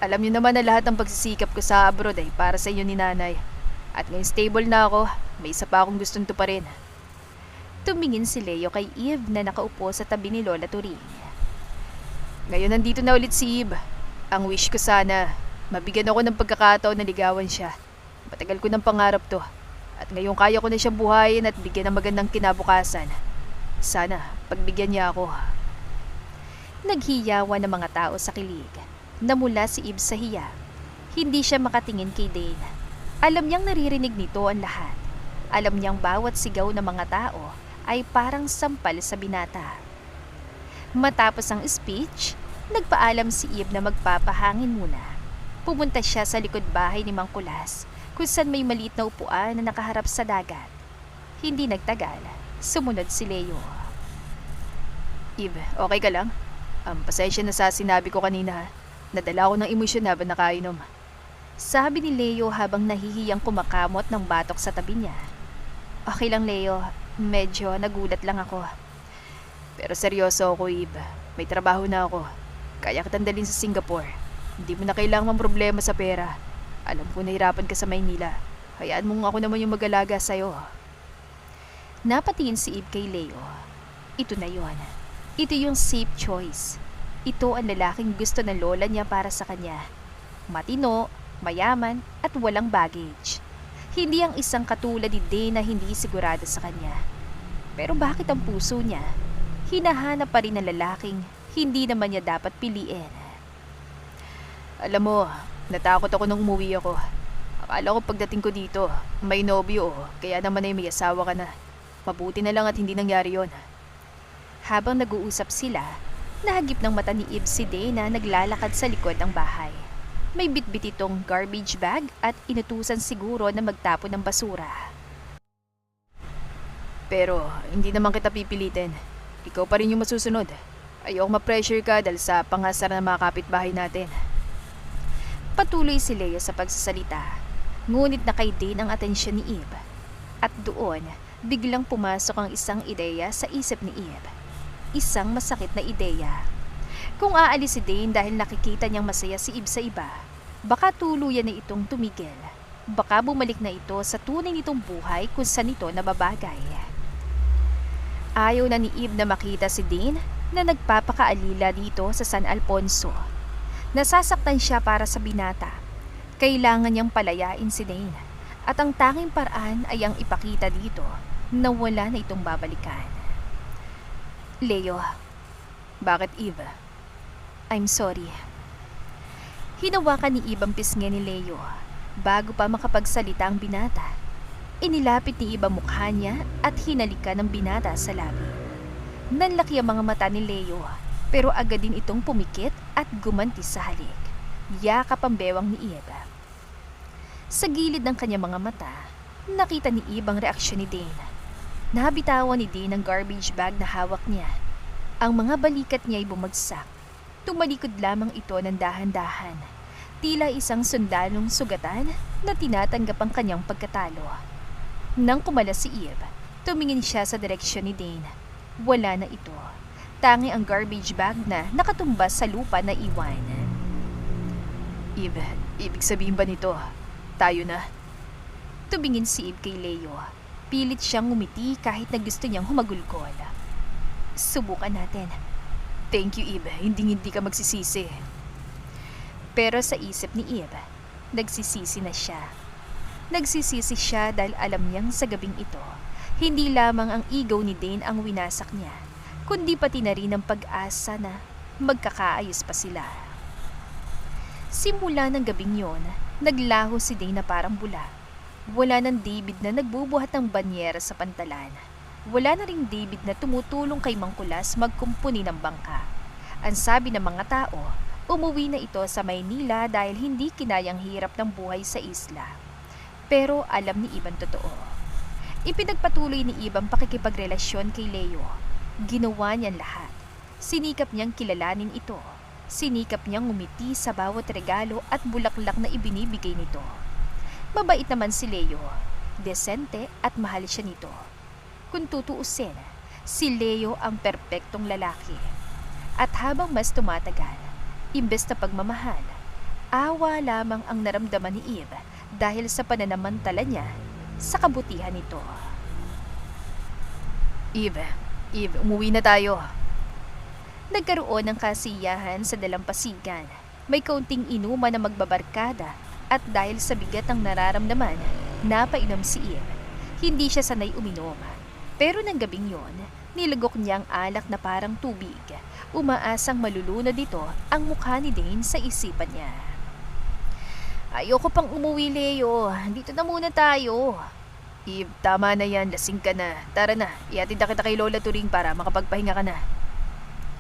[SPEAKER 2] Alam niyo naman na lahat ng pagsisikap ko sa abroad ay para sa inyo ni nanay. At ngayon stable na ako, may isa pa akong gustong tuparin.
[SPEAKER 1] Tumingin si Leo kay Eve na nakaupo sa tabi ni Lola Turing.
[SPEAKER 2] Ngayon nandito na ulit si Eve. Ang wish ko sana, mabigyan ako ng pagkakataon na ligawan siya. Matagal ko ng pangarap to. At ngayon kaya ko na siya buhayin at bigyan ng magandang kinabukasan. Sana, pagbigyan niya ako.
[SPEAKER 1] Naghiyawan ng mga tao sa kilig. Namula si Eve sa hiya. Hindi siya makatingin kay Dane. Alam niyang naririnig nito ang lahat. Alam niyang bawat sigaw ng mga tao ay parang sampal sa binata. Matapos ang speech, nagpaalam si Eve na magpapahangin muna. Pumunta siya sa likod bahay ni Mang Kulas, kung saan may maliit na upuan na nakaharap sa dagat. Hindi nagtagal, sumunod si Leo.
[SPEAKER 2] Eve, okay ka lang? Pasensya na sa sinabi ko kanina. Nadala ko ng emosyon habang nakainom.
[SPEAKER 1] Sabi ni Leo habang nahihiyang kumakamot ng batok sa tabi niya. Okay lang, Leo. Medyo nagulat lang ako.
[SPEAKER 2] Pero seryoso ako, Eve. May trabaho na ako. Kaya kitang dalhin sa Singapore. Hindi mo na kailangan ng problema sa pera. Alam ko nahirapan ka sa Maynila. Hayaan mong ako naman yung mag-alaga sa'yo.
[SPEAKER 1] Napatingin si Eve kay Leo. Ito na yon. Ito yung safe choice. Ito ang lalaking gusto ng lola niya para sa kanya. Matino, mayaman, at walang baggage. Hindi ang isang katulad ni Dane na hindi sigurado sa kanya. Pero bakit ang puso niya hinahanap pa rin ng lalaking hindi naman niya dapat piliin?
[SPEAKER 2] Alam mo, natakot ako nung umuwi ako. Akala ko pagdating ko dito, may nobyo, kaya naman ay may asawa ka na. Mabuti na lang at hindi nangyari yon.
[SPEAKER 1] Habang nag-uusap sila, nahagip ng mata ni Eve si Dane na naglalakad sa likod ng bahay. May bitbit itong garbage bag at inutusan siguro na magtapon ng basura.
[SPEAKER 2] Pero hindi naman kita pipilitin. Ikaw pa rin yung masusunod. Ayoko ma-pressure ka dahil sa pangasar ng mga kapitbahay natin.
[SPEAKER 1] Patuloy si Leo sa pagsasalita. Ngunit nakay Dane ang atensyon ni Eve. At doon, biglang pumasok ang isang ideya sa isip ni Eve. Isang masakit na ideya. Kung aalis si Dane dahil nakikita niyang masaya si Eve sa iba, baka tuluyan na itong tumigil. Baka bumalik na ito sa tunay nitong buhay kung saan ito nababagay. Ayaw na ni Eve na makita si Dane na nagpapakaalila dito sa San Alfonso. Nasasaktan siya para sa binata. Kailangan niyang palayain si Dane. At ang tanging paraan ay ang ipakita dito na wala na itong babalikan. Leo.
[SPEAKER 2] Bakit, Eve?
[SPEAKER 1] I'm sorry. Hinawakan ni Eve ang pisngi ni Leo. Bago pa makapagsalita ang binata, inilapit ni Eve ang mukha niya at hinalikan ng binata sa labi. Nanlaki ang mga mata ni Leo, pero agad din itong pumikit at gumanti sa halik. Yakap ang bewang ni Eve. Sa gilid ng kanyang mga mata, nakita ni Eve ang reaksyon ni Dane. Nabitawan ni Dane ang garbage bag na hawak niya. Ang mga balikat niya ay bumagsak. Tumalikod lamang ito ng dahan-dahan. Tila isang sundalong sugatan na tinatanggap ang kanyang pagkatalo. Nang kumalas si Eve, tumingin siya sa direksyon ni Dane. Wala na ito. Tangi ang garbage bag na nakatumbas sa lupa na iwan.
[SPEAKER 2] Eve, ibig sabihin ba nito? Tayo na?
[SPEAKER 1] Tumingin si Eve kay Leo. Pilit siyang ngumiti kahit na gusto niyang humagulgol. Subukan natin.
[SPEAKER 2] Thank you, Eve. Hindi ka magsisisi.
[SPEAKER 1] Pero sa isip ni Eve, nagsisisi na siya. Nagsisisi siya dahil alam niyang sa gabing ito, hindi lamang ang ego ni Dane ang winasak niya, kundi pati na rin ang pag-asa na magkakaayos pa sila. Simula ng gabing yon, naglaho si Dane na parang bula. Wala ng David na nagbubuhat ng banyera sa pantalan. Wala na rin David na tumutulong kay Mangkulas magkumpuni ng bangka. Ang sabi ng mga tao, umuwi na ito sa Maynila dahil hindi kinayang hirap ng buhay sa isla. Pero alam ni Iban totoo. Ipinagpatuloy ni Iban pakikipagrelasyon kay Leo. Ginawa niyan lahat. Sinikap niyang kilalanin ito. Sinikap niyang ngumiti sa bawat regalo at bulaklak na ibinibigay nito. Mabait naman si Leo. Desente at mahal siya nito. Kung tutuusin, si Leo ang perpektong lalaki. At habang mas tumatagal, imbes na pagmamahal, awa lamang ang naramdaman ni Eve dahil sa pananamantala niya sa kabutihan nito.
[SPEAKER 2] Eve, umuwi na tayo.
[SPEAKER 1] Nagkaroon ng kasiyahan sa dalampasigan. May kaunting inuman na magbabarkada at dahil sa bigat ng nararamdaman, napainom si Eve. Hindi siya sanay uminom. Pero ng gabing yon, nilagok niya ang alak na parang tubig. Umaasang malulunod dito ang mukha ni Dane sa isipan niya. Ayoko pang umuwi, Leo. Dito na muna tayo.
[SPEAKER 2] Eve, tama na yan. Lasing ka na. Tara na, ihatid na kita kay Lola Turing para makapagpahinga ka na.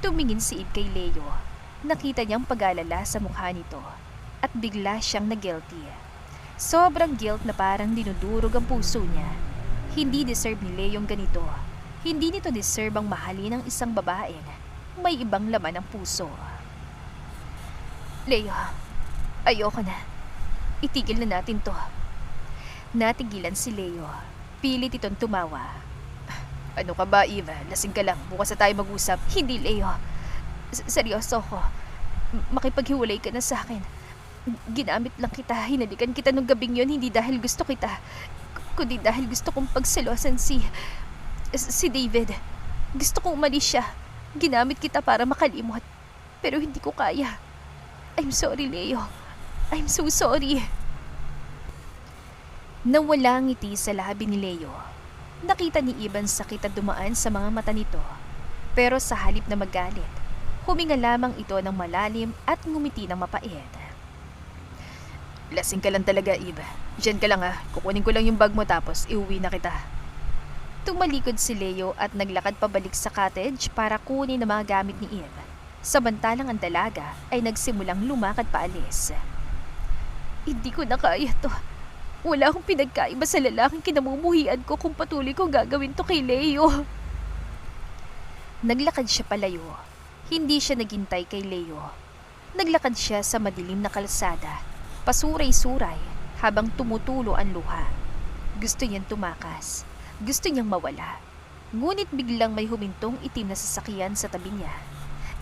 [SPEAKER 1] Tumingin si Eve kay Leo. Nakita niyang pag-alala sa mukha nito at bigla siyang na-guilty. Sobrang guilt na parang dinudurog ang puso niya. Hindi deserve ni Leo yung ganito. Hindi nito deserve ang mahalin ng isang babaeng may ibang laman ng puso. Leo, ayoko na. Itigil na natin to. Natigilan si Leo. Pilit itong tumawa.
[SPEAKER 2] Ano ka ba, Eve? Lasing ka lang. Bukas na tayo mag-usap.
[SPEAKER 1] Hindi, Leo. Seryoso ko. Makipaghiwalay ka na sa akin. Ginamit lang kita. Hinalikan kita nung gabing yon hindi dahil gusto kita, kundi dahil gusto kong pagselosan si David. Gusto kong umalis siya. Ginamit kita para makalimot. Pero hindi ko kaya. I'm sorry, Leo. I'm so sorry. Nawala ang ngiti sa labi ni Leo. Nakita ni Iban sakit at dumaan sa mga mata nito. Pero sa halip na magalit, huminga lamang ito ng malalim at ngumiti ng mapait.
[SPEAKER 2] Lasing ka lang talaga, Eve. Diyan ka lang ha. Kukunin ko lang yung bag mo tapos iuwi na kita.
[SPEAKER 1] Tumalikod si Leo at naglakad pabalik sa cottage para kunin ang mga gamit ni Eve. Samantalang ang dalaga ay nagsimulang lumakad paalis. Hindi ko na kaya to. Wala akong pinagkaiba sa lalaking kinamumuhian ko kung patuloy kong gagawin to kay Leo. Naglakad siya palayo. Hindi siya naghintay kay Leo. Naglakad siya sa madilim na kalsada, pasuray-suray habang tumutulo ang luha. Gusto niyang tumakas. Gusto niyang mawala. Ngunit biglang may humintong itim na sasakyan sa tabi niya.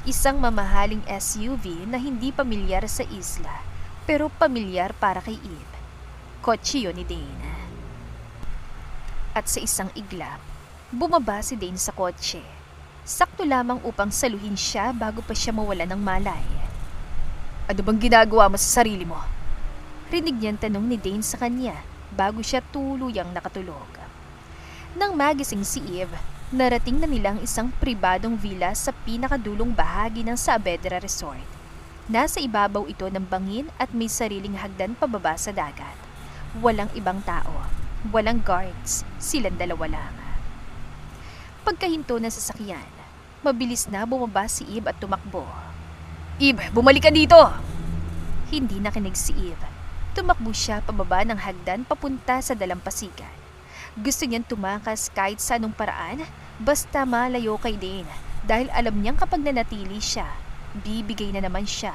[SPEAKER 1] Isang mamahaling SUV na hindi pamilyar sa isla, pero pamilyar para kay Eve. Kotse yun ni Dane. At sa isang iglap, bumaba si Dane sa kotse. Sakto lamang upang saluhin siya bago pa siya mawala ng malay.
[SPEAKER 2] Ano bang ginagawa mo sa sarili mo?
[SPEAKER 1] Rinig niyang tanong ni Dane sa kanya bago siya tuluyang nakatulog. Nang magising si Eve, narating na nilang isang pribadong villa sa pinakadulong bahagi ng Saavedra Resort. Nasa ibabaw ito ng bangin at may sariling hagdan pababa sa dagat. Walang ibang tao, walang guards, silang dalawa lang. Pagkahinto ng sasakyan, mabilis na bumaba si Eve at tumakbo.
[SPEAKER 2] Eve, bumalik ka dito!
[SPEAKER 1] Hindi nakinig si Eve. Tumakbo siya pababa ng hagdan papunta sa dalampasigan. Gusto niyang tumakas kahit sa anong paraan, basta malayo kay Dane dahil alam niyang kapag nanatili siya, bibigay na naman siya.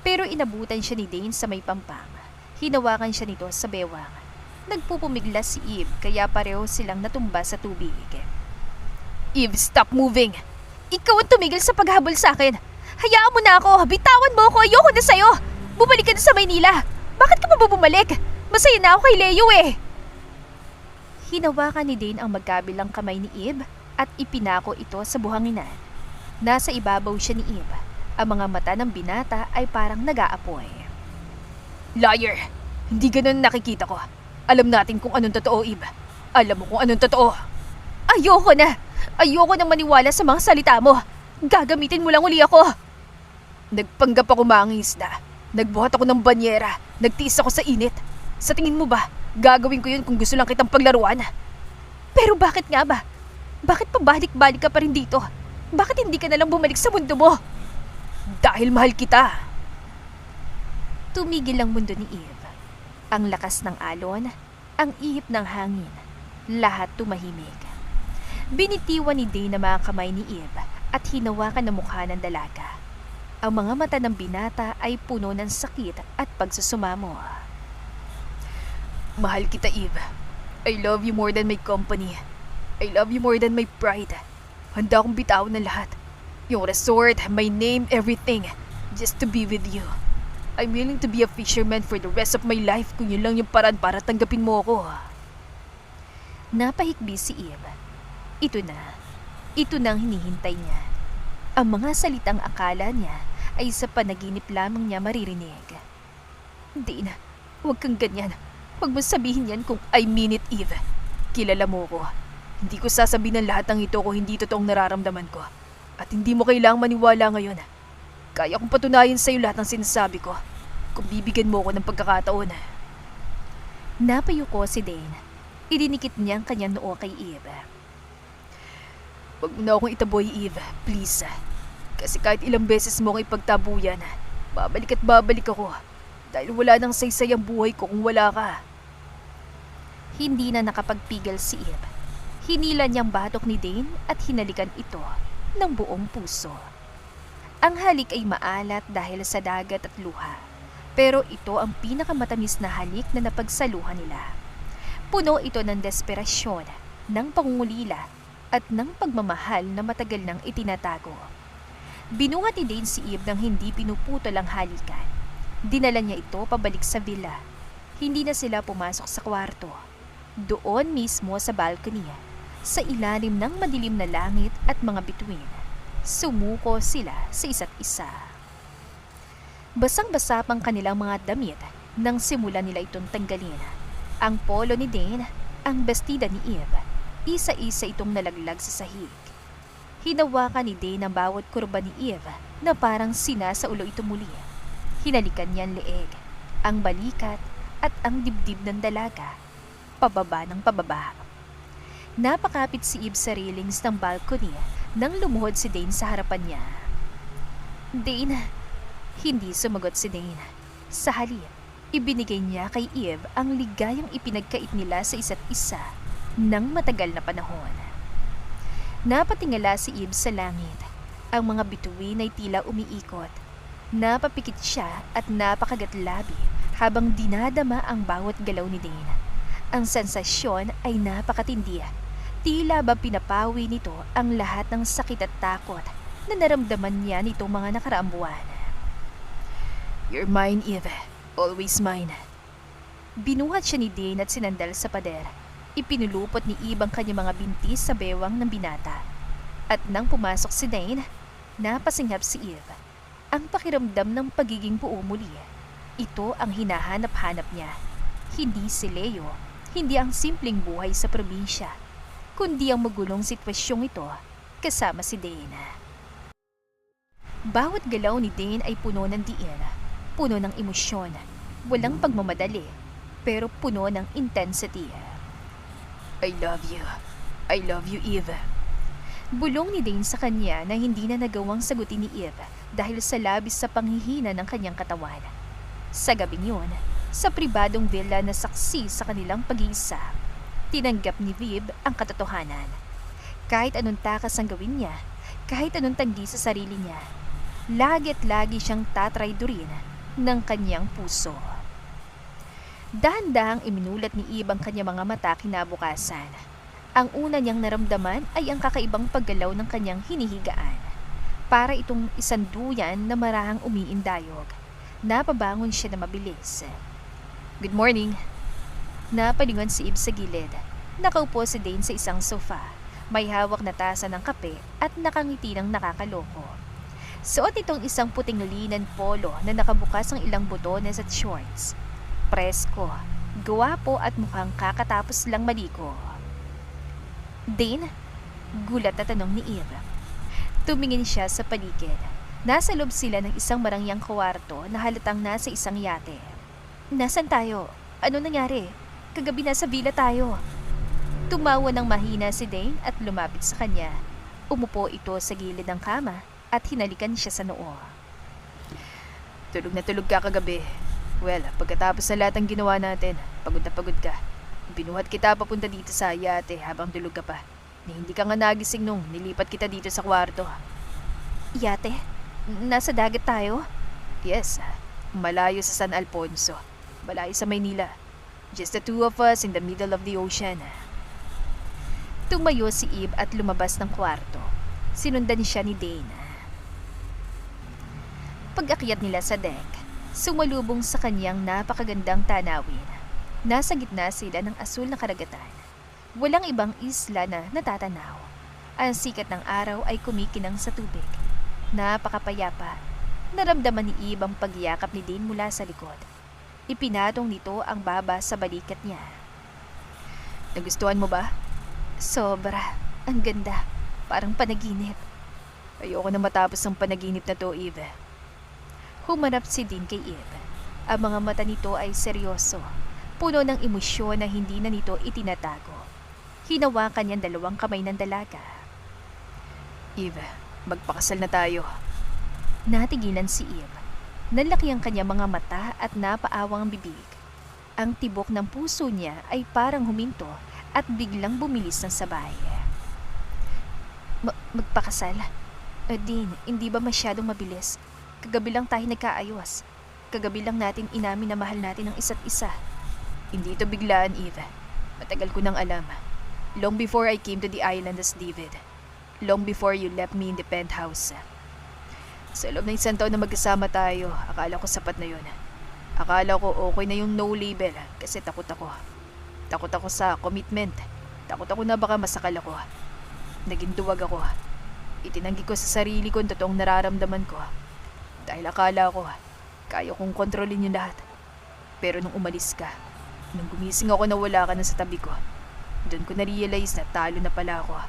[SPEAKER 1] Pero inabutan siya ni Dane sa may pampang. Hinawakan siya nito sa bewang. Nagpupumiglas si Eve kaya pareho silang natumba sa tubig.
[SPEAKER 2] Eve, stop moving!
[SPEAKER 1] Ikaw ang tumigil sa paghabol sa akin. Hayaan mo na ako. Bitawan mo ako. Ayoko na sa'yo. Bumalik ka na sa Maynila. Bakit ka pa bumalik? Masaya na ako kay Leo eh. Hinawakan ni Dane ang magkabilang kamay ni Eve at ipinako ito sa buhanginan. Nasa ibabaw siya ni Eve. Ang mga mata ng binata ay parang nag-aapoy.
[SPEAKER 2] Liar! Hindi ganun nakikita ko. Alam natin kung anong totoo, Eve. Alam mo kung anong totoo.
[SPEAKER 1] Ayoko na! Ayoko na maniwala sa mga salita mo! Gagamitin mo lang uli ako!
[SPEAKER 2] Nagpanggap ako mga isda. Nagbuhat ako ng banyera. Nagtiis ako sa init. Sa tingin mo ba, gagawin ko yun kung gusto lang kitang paglaruan?
[SPEAKER 1] Pero bakit nga ba? Bakit pabalik-balik ka pa rin dito? Bakit hindi ka nalang bumalik sa mundo mo?
[SPEAKER 2] Dahil mahal kita.
[SPEAKER 1] Tumigil ang mundo ni Eve. Ang lakas ng alon, ang ihip ng hangin, lahat tumahimik. Binitiwan ni Dane ang mga kamay ni Eve at hinawakan ang mukha ng dalaga. Ang mga mata ng binata ay puno ng sakit at pagsusumamo.
[SPEAKER 2] Mahal kita, Eve. I love you more than my company. I love you more than my pride. Handa akong bitawan ng lahat. Yung resort, my name, everything. Just to be with you. I'm willing to be a fisherman for the rest of my life kung yun lang yung paraan para tanggapin mo ako.
[SPEAKER 1] Napahikbi si Eve. Ito na. Ito na ang hinihintay niya. Ang mga salitang akala niya ay sa panaginip lamang niya maririnig. Hindi na. Huwag kang ganyan. Huwag mo sabihin yan kung I mean it, Eve. Kilala mo ko. Hindi ko sasabihin ng lahat ng ito kung hindi totoong nararamdaman ko. At hindi mo kailangang maniwala ngayon. Kaya kong patunayan sa'yo lahat ng sinasabi ko kung bibigyan mo ko ng pagkakataon. Napayuko si Dane. Idinikit niya ang kanyang noo kay Eve.
[SPEAKER 2] Huwag mo na akong itaboy, Eve. Please. Kasi kahit ilang beses mo akong ipagtabuyan, babalik at babalik ako. Dahil wala nang saysay ang buhay ko kung wala ka.
[SPEAKER 1] Hindi na nakapagpigil si Eve. Hinila niyang batok ni Dane at hinalikan ito ng buong puso. Ang halik ay maalat dahil sa dagat at luha. Pero ito ang pinakamatamis na halik na napagsaluhan nila. Puno ito ng desperasyon, ng pangungulila, at ng pagmamahal na matagal nang itinatago. Binuhat ni Dane si Eve nang hindi pinuputol ang halikan. Dinala niya ito pabalik sa villa. Hindi na sila pumasok sa kwarto. Doon mismo sa balcony, sa ilalim ng madilim na langit at mga bituin, sumuko sila sa isa't isa. Basang-basa pang kanilang mga damit nang simulan nila itong tanggalin. Ang polo ni Dane, ang bestida ni Eve, isa-isa itong nalaglag sa sahig. Hinawakan ni Dane ang bawat kurba ni Eve na parang sinasaulo ito muli. Hinalikan niya ang leeg, ang balikat at ang dibdib ng dalaga, pababa ng pababa. Napakapit si Eve sa railings ng balcony nang lumuhod si Dane sa harapan niya. Dane, hindi sumagot si Dane. Sa halip, ibinigay niya kay Eve ang ligayang ipinagkait nila sa isa't isa ng matagal na panahon. Napatingala si Eve sa langit. Ang mga bituin ay tila umiikot. Napapikit siya at napakagatlabi habang dinadama ang bawat galaw ni Dane. Ang sensasyon ay napakatindi. Tila ba pinapawi nito ang lahat ng sakit at takot na naramdaman niya nitong mga nakaraang buwan. You're mine, Eve. Always mine. Binuhat siya ni Dane at sinandal sa pader. Ipinulupot ni Eve ang kanyang mga binti sa bewang ng binata. At nang pumasok si Dane, napasinghap si Eve. Ang pakiramdam ng pagiging buo muli. Ito ang hinahanap-hanap niya. Hindi si Leo, hindi ang simpleng buhay sa probinsya, kundi ang magulong sitwasyong ito kasama si Dane. Bawat galaw ni Dane ay puno ng diin, puno ng emosyon, walang pagmamadali, pero puno ng intensity. I love you. I love you, Eve. Bulong ni Dane sa kanya na hindi na nagawang sagutin ni Eve dahil sa labis sa panghihina ng kanyang katawan. Sa gabing yun, sa pribadong villa na saksi sa kanilang pag-iisa, tinanggap ni Viv ang katotohanan. Kahit anong takas ang gawin niya, kahit anong tanggi sa sarili niya, lagi at lagi siyang tatraydurin ng kanyang puso. Dahan-dahang iminulat ni Eve ang kanyang mga mata kinabukasan. Ang una niyang naramdaman ay ang kakaibang paggalaw ng kanyang hinihigaan. Para itong isanduyan na marahang umiindayog. Napabangon siya na mabilis. Good morning. Napalingon si Eve sa gilid. Nakaupo si Dane sa isang sofa. May hawak na tasa ng kape at nakangiti ng nakakaloko. Suot itong isang puting linan polo na nakabukas ang ilang butones at shorts. Presko, gwapo at mukhang kakatapos lang maligo. Dane? Gulat na tanong ni Eve. Tumingin siya sa paligid. Nasa loob sila ng isang marangyang kwarto na halatang nasa isang yate. Nasaan tayo? Ano nangyari? Kagabi nasa villa tayo. Tumawa ng mahina si Dane at lumapit sa kanya. Umupo ito sa gilid ng kama at hinalikan siya sa noo.
[SPEAKER 2] Tulog na tulog ka kagabi. Well, pagkatapos na lahat ng ginawa natin, pagod na pagod ka. Binuhat kita papunta dito sa yate habang tulog ka pa. Hindi ka nga nagising nung nilipat kita dito sa kwarto.
[SPEAKER 1] Yate? Nasa dagat tayo?
[SPEAKER 2] Yes, malayo sa San Alfonso. Malayo sa Maynila. Just the two of us in the middle of the ocean.
[SPEAKER 1] Tumayo si Eve at lumabas ng kwarto. Sinundan siya ni Dane. Pag-akyat nila sa deck, sumalubong sa kanyang napakagandang tanawin. Nasa gitna sila ng asul na karagatan. Walang ibang isla na natatanaw. Ang sikat ng araw ay kumikinang sa tubig. Napakapayapa. Naramdaman ni Eve ang pagyakap ni Dane mula sa likod. Ipinatong nito ang baba sa balikat niya.
[SPEAKER 2] Nagustuhan mo ba?
[SPEAKER 1] Sobra. Ang ganda. Parang panaginip.
[SPEAKER 2] Ayoko na matapos ang panaginip na to, Eve.
[SPEAKER 1] Humarap si Dean kay Eve. Ang mga mata nito ay seryoso. Puno ng emosyon na hindi na nito itinatago. Hinawakan niyang dalawang kamay ng dalaga.
[SPEAKER 2] Eve, magpakasal na tayo.
[SPEAKER 1] Natigilan si Eve. Nalaki ang kanyang mga mata at napaawang ang bibig. Ang tibok ng puso niya ay parang huminto at biglang bumilis ng sabay. Magpakasal? Dean, hindi ba masyadong mabilis? Kagabi lang tayo nagkaayos. Kagabi lang natin inamin na mahal natin ang isa't isa.
[SPEAKER 2] Hindi ito biglaan, Eve. Matagal ko nang alam. Long before I came to the island as David. Long before you left me in the penthouse. Sa loob ng isang taon na magkasama tayo, akala ko sapat na yun. Akala ko okay na yung no label kasi takot ako. Takot ako sa commitment. Takot ako na baka masakal ako. Naging duwag ako. Itinanggi ko sa sarili ko ang totoong nararamdaman ko. Dahil akala ko, kaya kong kontrolin yung lahat. Pero nung umalis ka, nung gumising ako na wala ka na sa tabi ko, doon ko na-realize na talo na pala ako.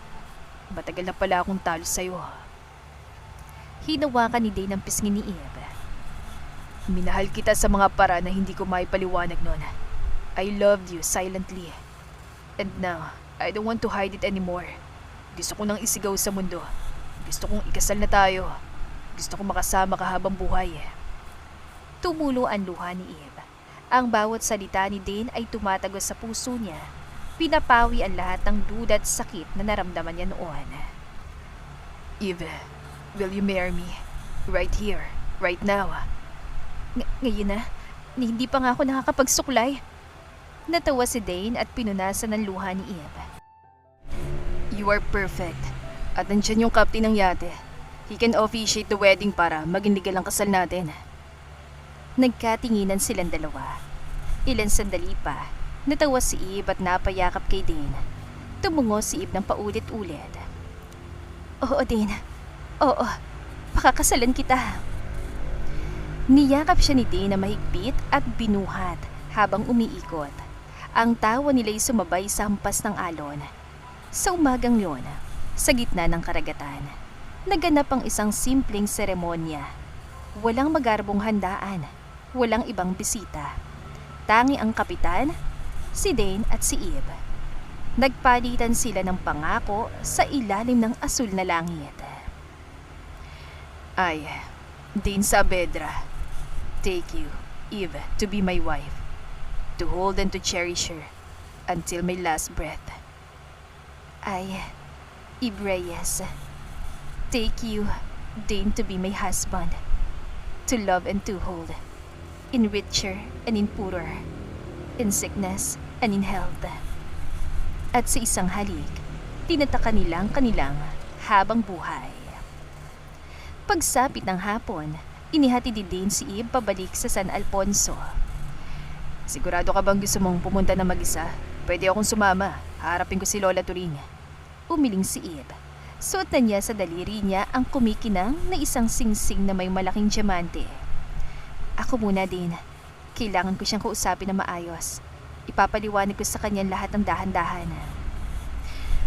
[SPEAKER 2] Matagal na pala akong talo sa'yo.
[SPEAKER 1] Hinawakan ni Dane ang pisngi ni Eve.
[SPEAKER 2] Minahal kita sa mga para na hindi ko maipaliwanag noon. I loved you silently. And now, I don't want to hide it anymore. Gusto ko nang isigaw sa mundo. Gusto kong ikasal na tayo. Gusto kong makasama ka habang buhay.
[SPEAKER 1] Tumulo ang luha ni Eve. Ang bawat salita ni Dane ay tumatagos sa puso niya. Pinapawi ang lahat ng duda at sakit na naramdaman niya noon.
[SPEAKER 2] Eve, will you marry me? Right here, right now.
[SPEAKER 1] Ngayon na? Hindi pa nga ako nakakapagsuklay. Natawa si Dane at pinunasan ng luha ni Eve.
[SPEAKER 2] You are perfect. At nandiyan yung captain ng yate. He can officiate the wedding para maging legal ang kasal natin.
[SPEAKER 1] Nagkatinginan silang dalawa. Ilan sandali pa, natawa si Eve at napayakap kay Dane. Tumungo si Eve ng paulit-ulit. Oo, Dane. Oo, pakakasalan kita. Niyakap siya ni Dane na mahigpit at binuhat habang umiikot. Ang tawa nila'y sumabay sa hampas ng alon. Sa umagang yon, sa gitna ng karagatan, naganap ang isang simpleng seremonya. Walang magarbong handaan, walang ibang bisita. Tangi ang kapitan, si Dane at si Eve. Nagpalitan sila ng pangako sa ilalim ng asul na langit.
[SPEAKER 2] I, Dane Saavedra, take you, Eve, to be my wife, to hold and to cherish her until my last breath.
[SPEAKER 1] I, Eve Reyes, take you, Dane, to be my husband, to love and to hold, in richer and in poorer, in sickness and in health. At sa isang halik, tinataka nilang kanilang habang buhay. Pagsapit ng hapon, inihatid ni Dane si Eve pabalik sa San Alfonso.
[SPEAKER 2] Sigurado ka bang gusto mong pumunta na mag-isa? pwede akong sumama. Harapin ko si Lola Turing.
[SPEAKER 1] Umiling si Eve. Suot na niya sa daliri niya ang kumikinang na isang singsing na may malaking diamante. Ako muna din. Kailangan ko siyang kausapin na maayos. Ipapaliwanag ko sa kanya lahat ng dahan-dahan.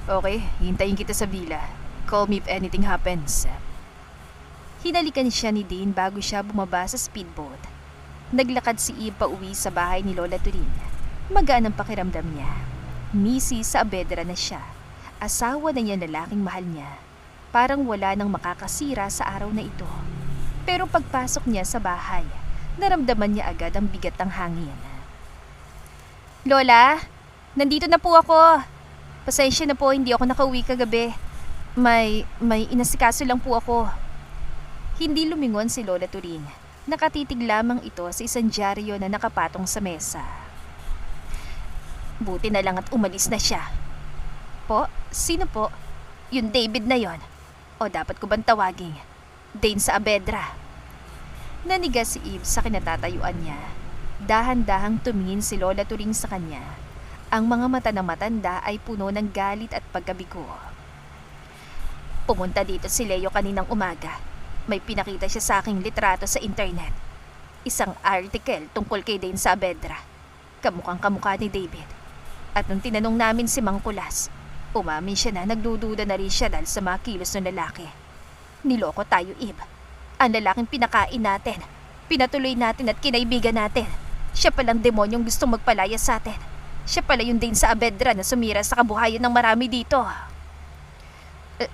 [SPEAKER 2] Okay, hintayin kita sa villa. Call me if anything happens.
[SPEAKER 1] Hinalikan siya ni Dean bago siya bumaba sa speedboat. Naglakad si Eve pa uwi sa bahay ni Lola Turing. Magaan ang pakiramdam niya. Misi sa Saavedra na siya. Asawa na niya lalaking mahal niya. Parang wala nang makakasira sa araw na ito. Pero pagpasok niya sa bahay, naramdaman niya agad ang bigat ng hangin. Lola, nandito na po ako. Pasensya na po, hindi ako nakauwi kagabi. May inasikaso lang po ako. Hindi lumingon si Lola Turing. Nakatitig lamang ito sa isang dyaryo na nakapatong sa mesa. Buti na lang at umalis na siya. Po? Sino po? Yung David na yon. O dapat ko bang tawaging Dane Saavedra? Nanigas si Eve sa kinatatayuan niya. Dahan-dahang tumingin si Lola Turing sa kanya. Ang mga mata ng matanda ay puno ng galit at pagkabigo. Pumunta dito si Leo kaninang umaga. May pinakita siya sa aking litrato sa internet. Isang article tungkol kay Dane Saavedra. Kamukhang kamukha ni David. At nung tinanong namin si Mang Kulas, umamin siya na nagdududa na rin siya dahil sa mga kilos ng lalaki. Niloko tayo, Eve. Ang lalaking pinakain natin, pinatuloy natin at kinaibigan natin. Siya palang demonyong gustong magpalaya sa atin. Siya pala yung Dane Saavedra na sumira sa kabuhayan ng marami dito.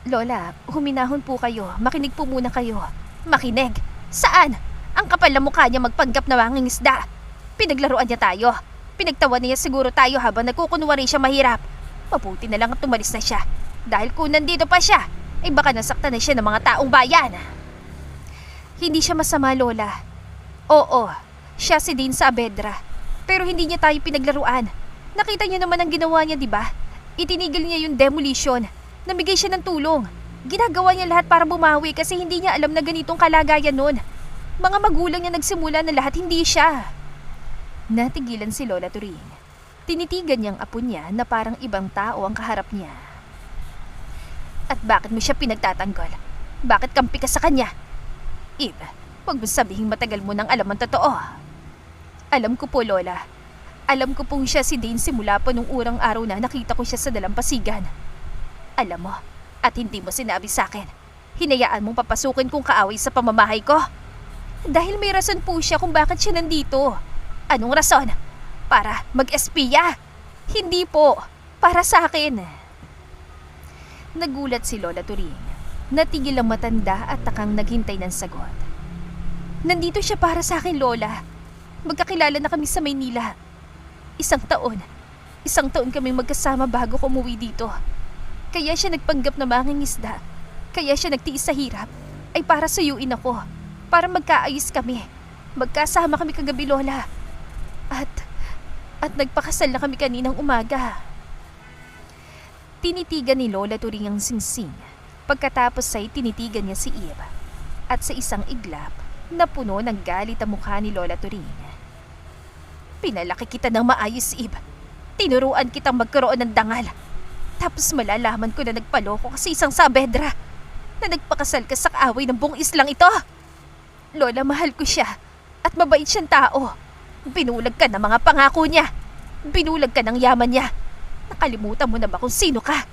[SPEAKER 1] Lola, huminahon po kayo. Makinig po muna kayo. Makinig? Saan? Ang kapal na mukha niya magpanggap na mangingisda. Pinaglaruan niya tayo. Pinagtawa niya siguro tayo habang nagkukunwari siya mahirap. Mabuti na lang at tumalis na siya. Dahil kung nandito pa siya, ay baka nasaktan na siya ng mga taong bayan. Hindi siya masama, Lola. Oo, siya si Dane Saavedra. Pero hindi niya tayo pinaglaruan. Nakita niyo naman ang ginawa niya, di ba? Itinigil niya yung demolition. Namigay siya ng tulong. Ginagawa niya lahat para bumawi kasi hindi niya alam na ganitong kalagayan nun. Mga magulang niya nagsimula na lahat, hindi siya. Natigilan si Lola Turing. Tinitigan niyang apo niya na parang ibang tao ang kaharap niya. At bakit mo siya pinagtatanggol? Bakit kampi ka sa kanya? Eve, huwag mo sabihing matagal mo nang alam ang totoo. Alam ko po, Lola. Alam ko pong siya si Dane simula pa nung urang araw na nakita ko siya sa dalampasigan. Alam mo, at hindi mo sinabi sa akin. Hinayaan mong papasukin kong kaaway sa pamamahay ko. Dahil may rason po siya kung bakit siya nandito. Anong rason? Para mag-espiya. Hindi po. Para sa akin. Nagulat si Lola Turing. Natigil ang matanda at takang naghintay ng sagot. Nandito siya para sa akin, Lola. Magkakilala na kami sa Maynila. Isang taon kaming magkasama bago ko umuwi dito. Kaya siya nagpanggap na mangingisda. Kaya siya nagtiis sa hirap. Ay para suyuin ako. Para magkaayos kami. Magkasama kami kagabi, Lola. At nagpakasal na kami kaninang umaga. Tinitigan ni Lola Turing ang singsing. Pagkatapos ay tinitigan niya si Eve. At sa isang iglap, napuno ng galit ang mukha ni Lola Turing. Pinalaki kita ng maayos, Eve. Tinuruan kitang magkaroon ng dangal. Tapos malalaman ko na nagpaloko ka sa isang Saavedra. Na nagpakasal ka sa kaaway ng buong islang ito. Lola, mahal ko siya. At mabait siyang tao. Binulag ka ng mga pangako niya. Binulag ka ng yaman niya. Nakalimutan mo na ba kung sino ka?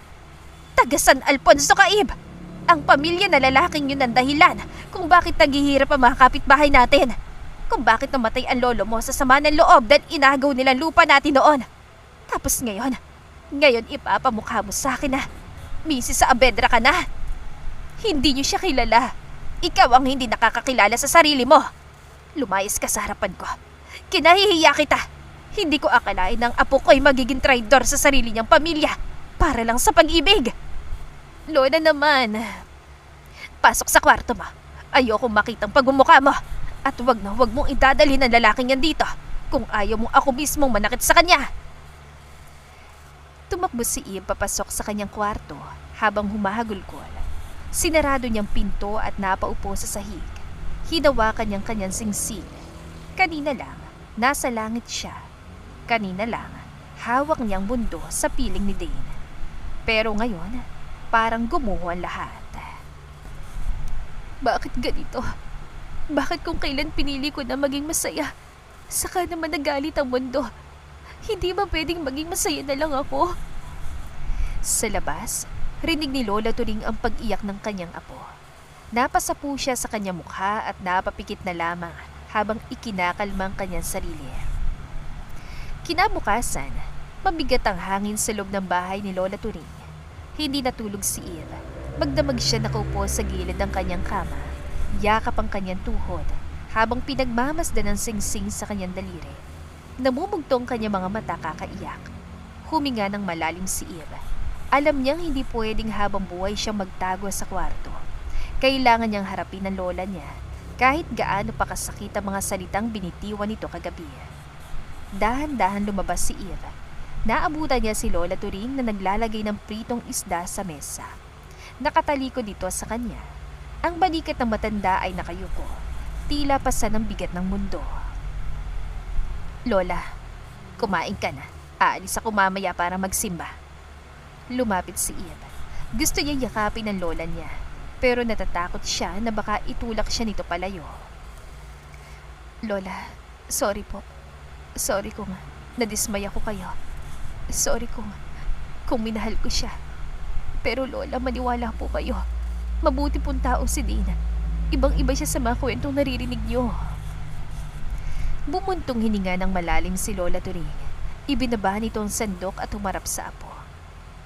[SPEAKER 1] Taga San Alfonso ka, Eve. Ang pamilya na lalaking yun ang dahilan kung bakit naghihirap ang mga kapitbahay natin. Kung bakit namatay ang lolo mo sa sama ng loob dahil inagaw nilang lupa natin noon. Tapos ngayon ipapamukha mo sa akin na Mrs. Saavedra ka na. Hindi niyo siya kilala. Ikaw ang hindi nakakakilala sa sarili mo. Lumayas ka sa harapan ko. Kinahihiya kita. Hindi ko akalain ng apo ko ay magiging traidor sa sarili niyang pamilya para lang sa pag-ibig. Lola naman. Pasok sa kwarto mo. Ayokong makitang pagmumukha mo. At wag mong idadalhin ang lalaking yan dito kung ayaw mong ako mismong manakit sa kanya. Tumakbo si Eve papasok sa kanyang kwarto habang humahagulgol. Sinarado niyang pinto at napaupo sa sahig. Hinawakan niyang kanyang singsing. Kanina lang, nasa langit siya. Kanina lang, hawak niyang mundo sa piling ni Dane. Pero ngayon, parang gumuho ang lahat. Bakit ganito? Bakit kung kailan pinili ko na maging masaya, saka naman nagalit ang mundo? Hindi ba pwedeng maging masaya na lang ako? Sa labas, rinig ni Lola Turing ang pag-iyak ng kanyang apo. Napasapu siya sa kanyang mukha at napapikit na lamang habang ikinakalma ang kanyang sarili. Kinabukasan, mabigat ang hangin sa loob ng bahay ni Lola Turing. Hindi natulog si Eve. Magdamag siya nakaupo sa gilid ng kanyang kama. Yakap ang kanyang tuhod habang pinagmamasdan ng singsing sa kanyang daliri. Namumugtong kanyang mga mata kakaiyak. Huminga ng malalim si Eve. Alam niyang hindi pwedeng habang buhay siyang magtago sa kwarto. Kailangan niyang harapin ang lola niya kahit gaano pa kasakit ang mga salitang binitiwan nito kagabi. Dahan-dahan lumabas si Eve. Naabutan niya si Lola Turing na naglalagay ng pritong isda sa mesa. Nakatalikod dito sa kanya. Ang balikat ng matanda ay nakayuko. Tila pasan ng bigat ng mundo. Lola, kumain ka na. Aalis ako mamaya para magsimba. Lumapit si Eve. Gusto niya yakapin ang lola niya, pero natatakot siya na baka itulak siya nito palayo. Lola, sorry po. Sorry kung nadismay ako kayo. Sorry kung minahal ko siya. Pero Lola, maniwala po kayo. Mabuti pong tao si Dina. Ibang-iba siya sa mga kwentong naririnig niyo. Bumuntong hininga ng malalim si Lola Turing. Ibinaba nito ang sandok at humarap sa apo.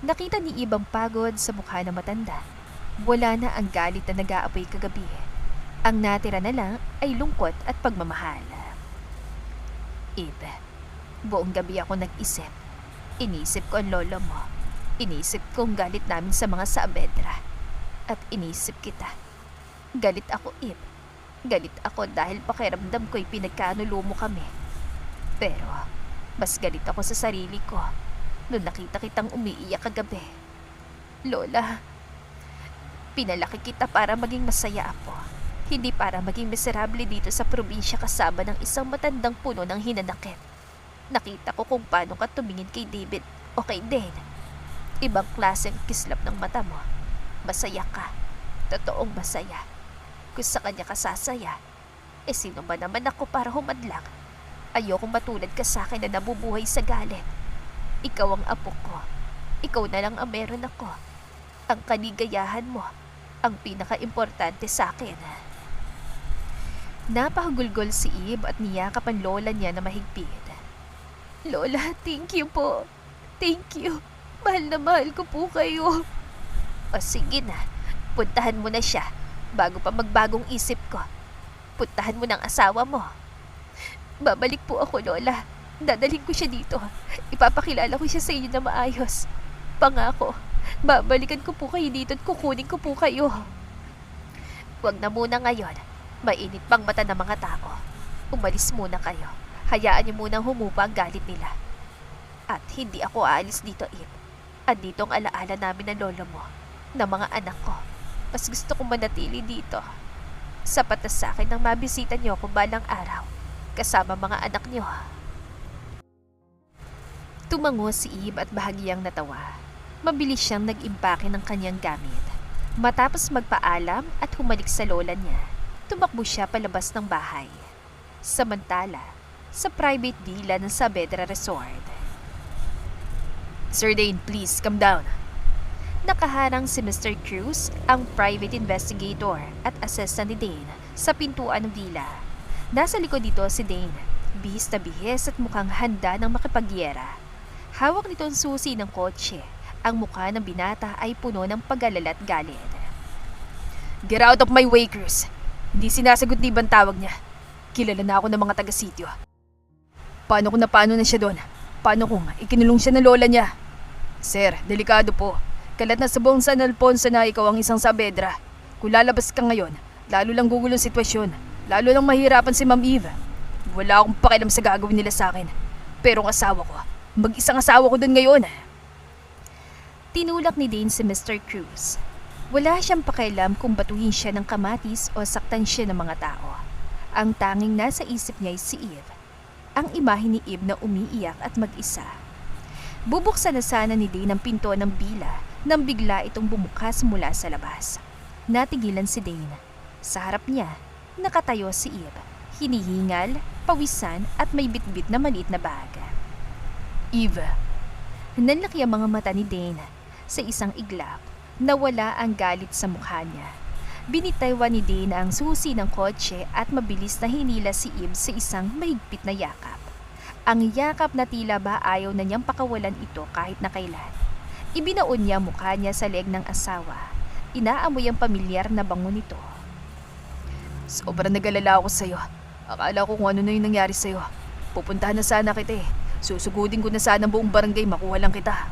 [SPEAKER 1] Nakita ni Ibang pagod sa mukha ng matanda. Wala na ang galit na nag-aapoy kagabi. Ang natira na lang ay lungkot at pagmamahal. Ibe, buong gabi ako nag-isip. Inisip ko ang lolo mo. Inisip ko ang galit namin sa mga Saavedra. At inisip kita. Galit ako, Ib. Galit ako dahil pakiramdam ko'y pinagkanulo mo kami. Pero, mas galit ako sa sarili ko nung nakita kitang umiiyak kagabi. Lola, pinalaki kita para maging masaya ako. Hindi para maging miserable dito sa probinsya kasama ng isang matandang puno ng hinanakit. Nakita ko kung paano ka tumingin kay David o kay Dane. Ibang klaseng kislap ng mata mo. Masaya ka. Totoong masaya. Kung sa kanya ka sasaya, sino ba naman ako para humadlang? Ayokong matulad ka sa akin na nabubuhay sa galit. Ikaw ang apo ko. Ikaw na lang ang meron ako. Ang kaligayahan mo, ang pinaka-importante sa akin. Napahagulgol si Ib at niyakap ang lola niya na mahigpit. Lola, thank you po. Thank you. Mahal na mahal ko po kayo. O sige na, puntahan mo na siya bago pa magbagong isip ko. Puntahan mo ng asawa mo. Babalik po ako, Lola. Dadalhin ko siya dito. Ipapakilala ko siya sa inyo na maayos. Pangako, babalikan ko po kayo dito at kukunin ko po kayo. Huwag na muna ngayon. Mainit pang mata ng mga tao. Umalis muna kayo. Hayaan niyo munang humupa ang galit nila. At hindi ako aalis dito, Ip. Andito ang alaala namin ng lolo mo, ng mga anak ko. Mas gusto kong manatili dito. Sapat na sa akin nang mabisita niyo ako balang araw, kasama mga anak niyo. Tumango si Ib at bahagyang natawa. Mabilis siyang nag-impake ng kanyang gamit. Matapos magpaalam at humalik sa lola niya, tumakbo siya palabas ng bahay. Samantala, sa private villa ng Saavedra Resort.
[SPEAKER 2] Sir Dane, please, come down.
[SPEAKER 1] Nakaharang si Mr. Cruz, ang private investigator at assistant ni Dane, sa pintuan ng villa. Nasa likod dito si Dane, bihis na bihis at mukhang handa ng makipagyera. Hawak nito ang susi ng kotse. Ang mukha ng binata ay puno ng pag-alala at galit.
[SPEAKER 2] Get out of my way, Cruz. Hindi sinasagot ni ibang tawag niya. Kilala na ako ng mga taga-sityo. Paano na siya doon? Paano kung ikinulong siya ng lola niya? Sir, delikado po. Kalat na sa buong San Alfonso na ikaw ang isang Saavedra. Kung lalabas ka ngayon, lalo lang gugulong sitwasyon. Lalo lang mahirapan si Ma'am Eve. Wala akong pakialam sa gagawin nila sa akin. Pero ang asawa ko, mag-isang asawa ko doon ngayon.
[SPEAKER 1] Tinulak ni Dane si Mr. Cruz. Wala siyang pakialam kung batuhin siya ng kamatis o saktan siya ng mga tao. Ang tanging nasa isip niya ay si Eve. Ang imahe ni Eve na umiiyak at mag-isa. Bubuksan na sana ni Dane ang pinto ng bila nang bigla itong bumukas mula sa labas. Natigilan si Dane. Sa harap niya, nakatayo si Eve. Hinihingal, pawisan at may bitbit na maliit na bag.
[SPEAKER 2] Eve,
[SPEAKER 1] Nanlaki ang mga mata ni Dane. Sa isang iglap, nawala ang galit sa mukha niya. Binitaywan ni Dane ang susi ng kotse at mabilis na hinila si Eve sa isang mahigpit na yakap. Ang yakap na tila ba ayaw na niyang pakawalan ito kahit na kailan. Ibinaon niya mukha niya sa leeg ng asawa. Inaamoy ang pamilyar na bango nito.
[SPEAKER 2] sobrang nag-alala ako sa'yo. Akala ko kung ano na yung nangyari sa'yo. Pupuntahan na sana kita eh. Susugudin ko na sana ang buong barangay, makuha lang kita.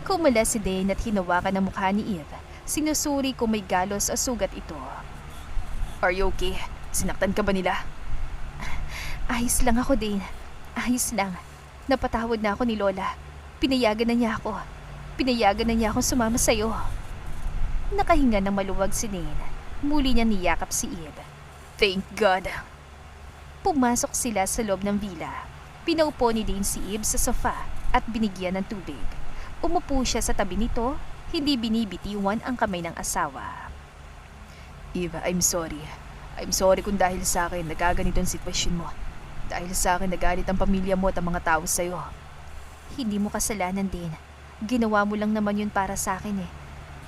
[SPEAKER 1] Kumala si Dane at hinawakan ang mukha ni Eve. Sinusuri kung may galos o sugat ito.
[SPEAKER 2] Are you okay? Sinaktan ka ba nila?
[SPEAKER 1] Ayos lang ako, Dane. Ayos lang. Napatawad na ako ni Lola. Pinayagan na niya ako. Pinayagan na niya akong sumama sa'yo. Nakahinga ng maluwag si Dane. Muli niya niyakap si Eve.
[SPEAKER 2] Thank God.
[SPEAKER 1] Pumasok sila sa loob ng villa. Pinaupo ni Dane si Eve sa sofa at binigyan ng tubig. Umupo siya sa tabi nito, hindi binibitiwan ang kamay ng asawa.
[SPEAKER 2] Eve, I'm sorry. I'm sorry kung dahil sa akin nagkaganito ang sitwasyon mo. Dahil sa akin nagalit ang pamilya mo at ang mga tao sa'yo.
[SPEAKER 1] Hindi mo kasalanan din. Ginawa mo lang naman yun para sa akin eh.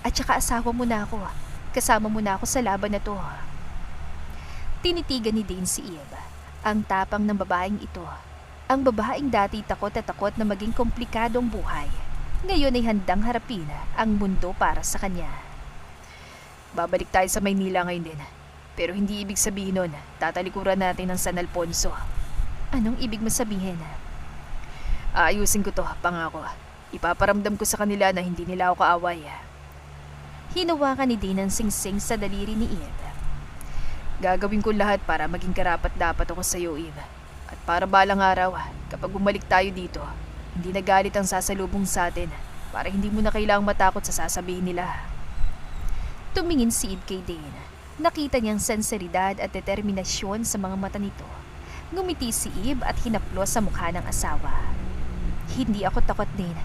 [SPEAKER 1] At saka asawa mo na ako. Kasama mo na ako sa laban na to. Tinitigan ni Dane si Eve. Ang tapang ng babaeng ito. Ang babaeng dati takot at takot na maging komplikadong buhay. Ngayon ay handang harapin ang mundo para sa kanya.
[SPEAKER 2] Babalik tayo sa Maynila ngayon din. Pero hindi ibig sabihin nun, tatalikuran natin ng San Alfonso.
[SPEAKER 1] Anong ibig mo sabihin?
[SPEAKER 2] Aayusin ko to, pangako. Ipaparamdam ko sa kanila na hindi nila ako kaaway.
[SPEAKER 1] Hinawakan ni Dane ang singsing sa daliri ni Eve.
[SPEAKER 2] Gagawin ko lahat para maging karapat-dapat ako sa iyo, Eve. At para balang araw, kapag bumalik tayo dito, hindi na galit ang sasalubong sa atin para hindi mo na kailangang matakot sa sasabihin nila.
[SPEAKER 1] Tumingin si Eve kay Dane. Nakita niyang senseridad at determinasyon sa mga mata nito. Ngumiti si Eve at hinaplos sa mukha ng asawa. Hindi ako takot, Dane.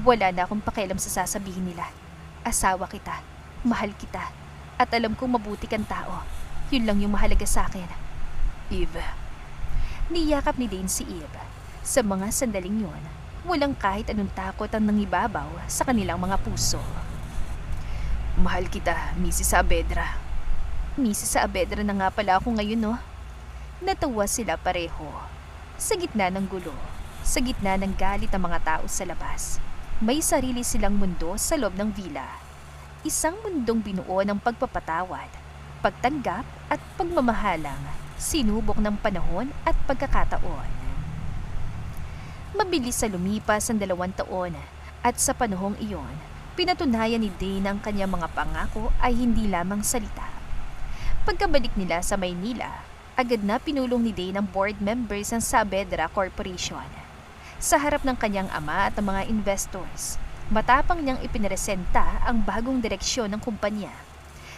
[SPEAKER 1] Wala na akong pakialam sa sasabihin nila. Asawa kita, mahal kita, at alam kong mabuti kang tao. Yun lang yung mahalaga sa akin.
[SPEAKER 2] Eve.
[SPEAKER 1] Niyakap ni Dane si Eve. Sa mga sandaling yun, walang kahit anong takot ang nangibabaw sa kanilang mga puso.
[SPEAKER 2] Mahal kita, Mrs. Saavedra.
[SPEAKER 1] Mrs. Saavedra na nga pala ako ngayon, no? Natawa sila pareho. Sa gitna ng gulo, sa gitna ng galit ng mga tao sa labas, may sarili silang mundo sa loob ng villa. Isang mundong binuo ng pagpapatawad, pagtanggap at pagmamahalang, sinubok ng panahon at pagkakataon. Mabilis sa lumipas ang 2 taon at sa panahong iyon, pinatunayan ni Dane ang kanyang mga pangako ay hindi lamang salita. Pagkabalik nila sa Maynila, agad na pinulong ni Dane ang board members ng Saavedra Corporation. Sa harap ng kanyang ama at ng mga investors, matapang niyang ipinresenta ang bagong direksyon ng kumpanya.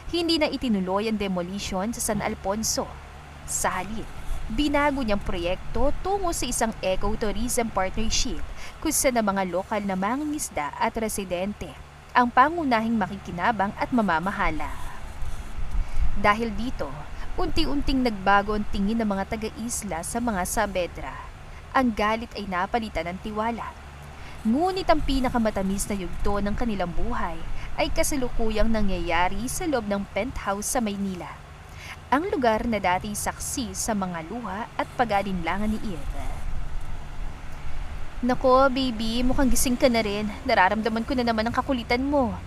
[SPEAKER 1] Hindi na itinuloy ang demolition sa San Alfonso. Sa halip, binago niyang proyekto tungo sa isang ecotourism partnership kung saan ang mga lokal na mangingisda at residente ang pangunahing makikinabang at mamamahala. Dahil dito, unti-unting nagbago ang tingin ng mga taga-isla sa mga Saavedra. Ang galit ay napalitan ng tiwala. Ngunit ang pinakamatamis na yugto ng kanilang buhay ay kasalukuyang nangyayari sa loob ng penthouse sa Maynila. Ang lugar na dati saksi sa mga luha at pag-alinlangan ni Eve. Nako, baby, mukhang gising ka na rin. Nararamdaman ko na naman ang kakulitan mo.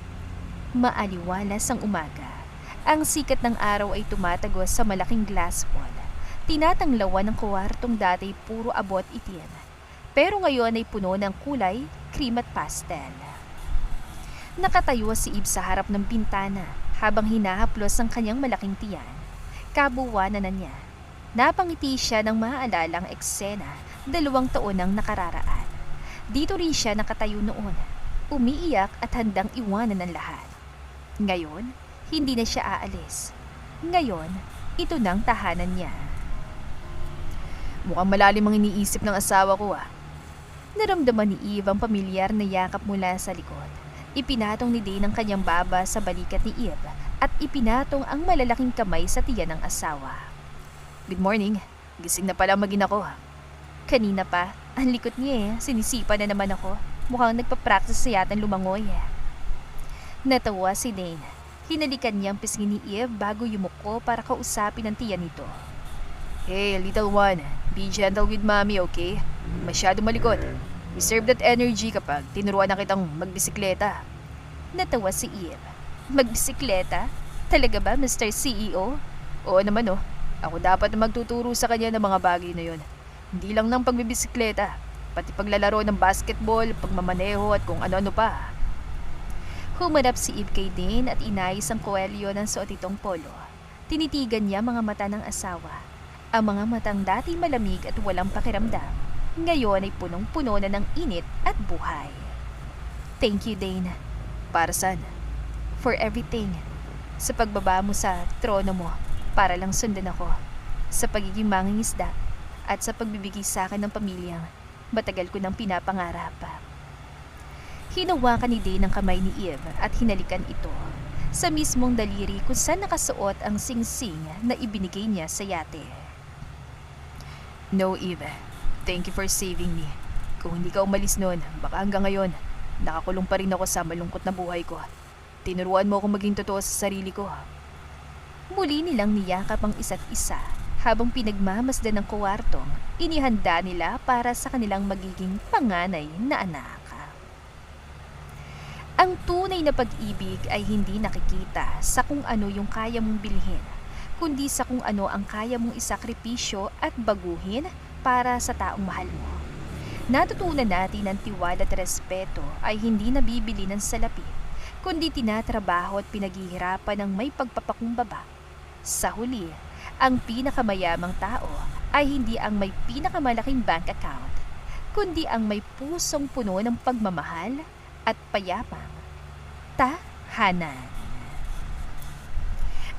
[SPEAKER 1] Maaliwalas ang umaga. Ang sikat ng araw ay tumatagos sa malaking glass wall. Tinatanglawan ng kwartong dati puro abot itim. Pero ngayon ay puno ng kulay, cream at pastel. Nakatayo si Eve sa harap ng bintana habang hinahaplos ang kanyang malaking tiyan. Kabuwanan na niya. Napangiti siya ng maalalang eksena 2 taon nang nakararaan. Dito rin siya nakatayo noon, umiiyak at handang iwanan ng lahat. Ngayon, hindi na siya aalis. Ngayon, ito nang tahanan niya.
[SPEAKER 2] Mukhang malalim ang iniisip ng asawa ko.
[SPEAKER 1] Naramdaman ni Eve ang pamilyar na yakap mula sa likod. Ipinatong ni Dane ang kanyang baba sa balikat ni Eve at ipinatong ang malalaking kamay sa tiyan ng asawa.
[SPEAKER 2] Good morning. Gising na pala magina ko.
[SPEAKER 1] Kanina pa, ang likot niya eh. Sinisipa na naman ako. Mukhang nagpa-practice sa yatang lumangoy. Natawa si Dane. Hinalikan niyang pisngin ni Eve bago yumuko para kausapin ang tiyan nito.
[SPEAKER 2] Hey, little one. Be gentle with mommy, okay? Masyado malikot. Reserve that energy kapag tinuruan na kitang magbisikleta.
[SPEAKER 1] Natawa si Eve. Magbisikleta? Talaga ba, Mr. CEO?
[SPEAKER 2] Oo naman oh. Ako dapat na magtuturo sa kanya ng mga bagay na yon. Hindi lang ng pagbibisikleta, pati paglalaro ng basketball, pagmamaneho at kung ano-ano pa.
[SPEAKER 1] Humarap si Eve kay Dane at inayos ang kwelyo ng suot itong polo. Tinitigan niya mga mata ng asawa. Ang mga matang dati malamig at walang pakiramdam, ngayon ay punong-puno na ng init at buhay. Thank you, Dane.
[SPEAKER 2] Para saan?
[SPEAKER 1] For everything. Sa pagbaba mo sa trono mo, para lang sundan ako. Sa pagiging mangingisda at sa pagbibigay sa akin ng pamilyang matagal ko nang pinapangarap. Hinawakan ni Dane ang kamay ni Eve at hinalikan ito sa mismong daliri kung saan nakasuot ang singsing na ibinigay niya sa yate.
[SPEAKER 2] No, Eve. Thank you for saving me. Kung hindi ka umalis noon, baka hanggang ngayon, nakakulong pa rin ako sa malungkot na buhay ko. Tinuruan mo akong maging totoo sa sarili ko.
[SPEAKER 1] Muli nilang niyakap ang isa't isa habang pinagmamasdan ng kuwartong inihanda nila para sa kanilang magiging panganay na anak. Ang tunay na pag-ibig ay hindi nakikita sa kung ano yung kaya mong bilhin, kundi sa kung ano ang kaya mong isakripisyo at baguhin para sa taong mahal mo. Natutunan natin ang tiwala at respeto ay hindi nabibili ng salapi, kundi tinatrabaho at pinaghihirapan ng may pagpapakumbaba. Sa huli, ang pinakamayamang tao ay hindi ang may pinakamalaking bank account, kundi ang may pusong puno ng pagmamahal at payapang tahanan.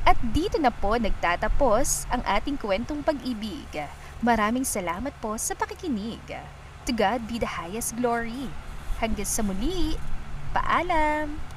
[SPEAKER 1] At dito na po nagtatapos ang ating kwentong pag-ibig. Maraming salamat po sa pakikinig. To God be the highest glory. Hanggang sa muli, paalam!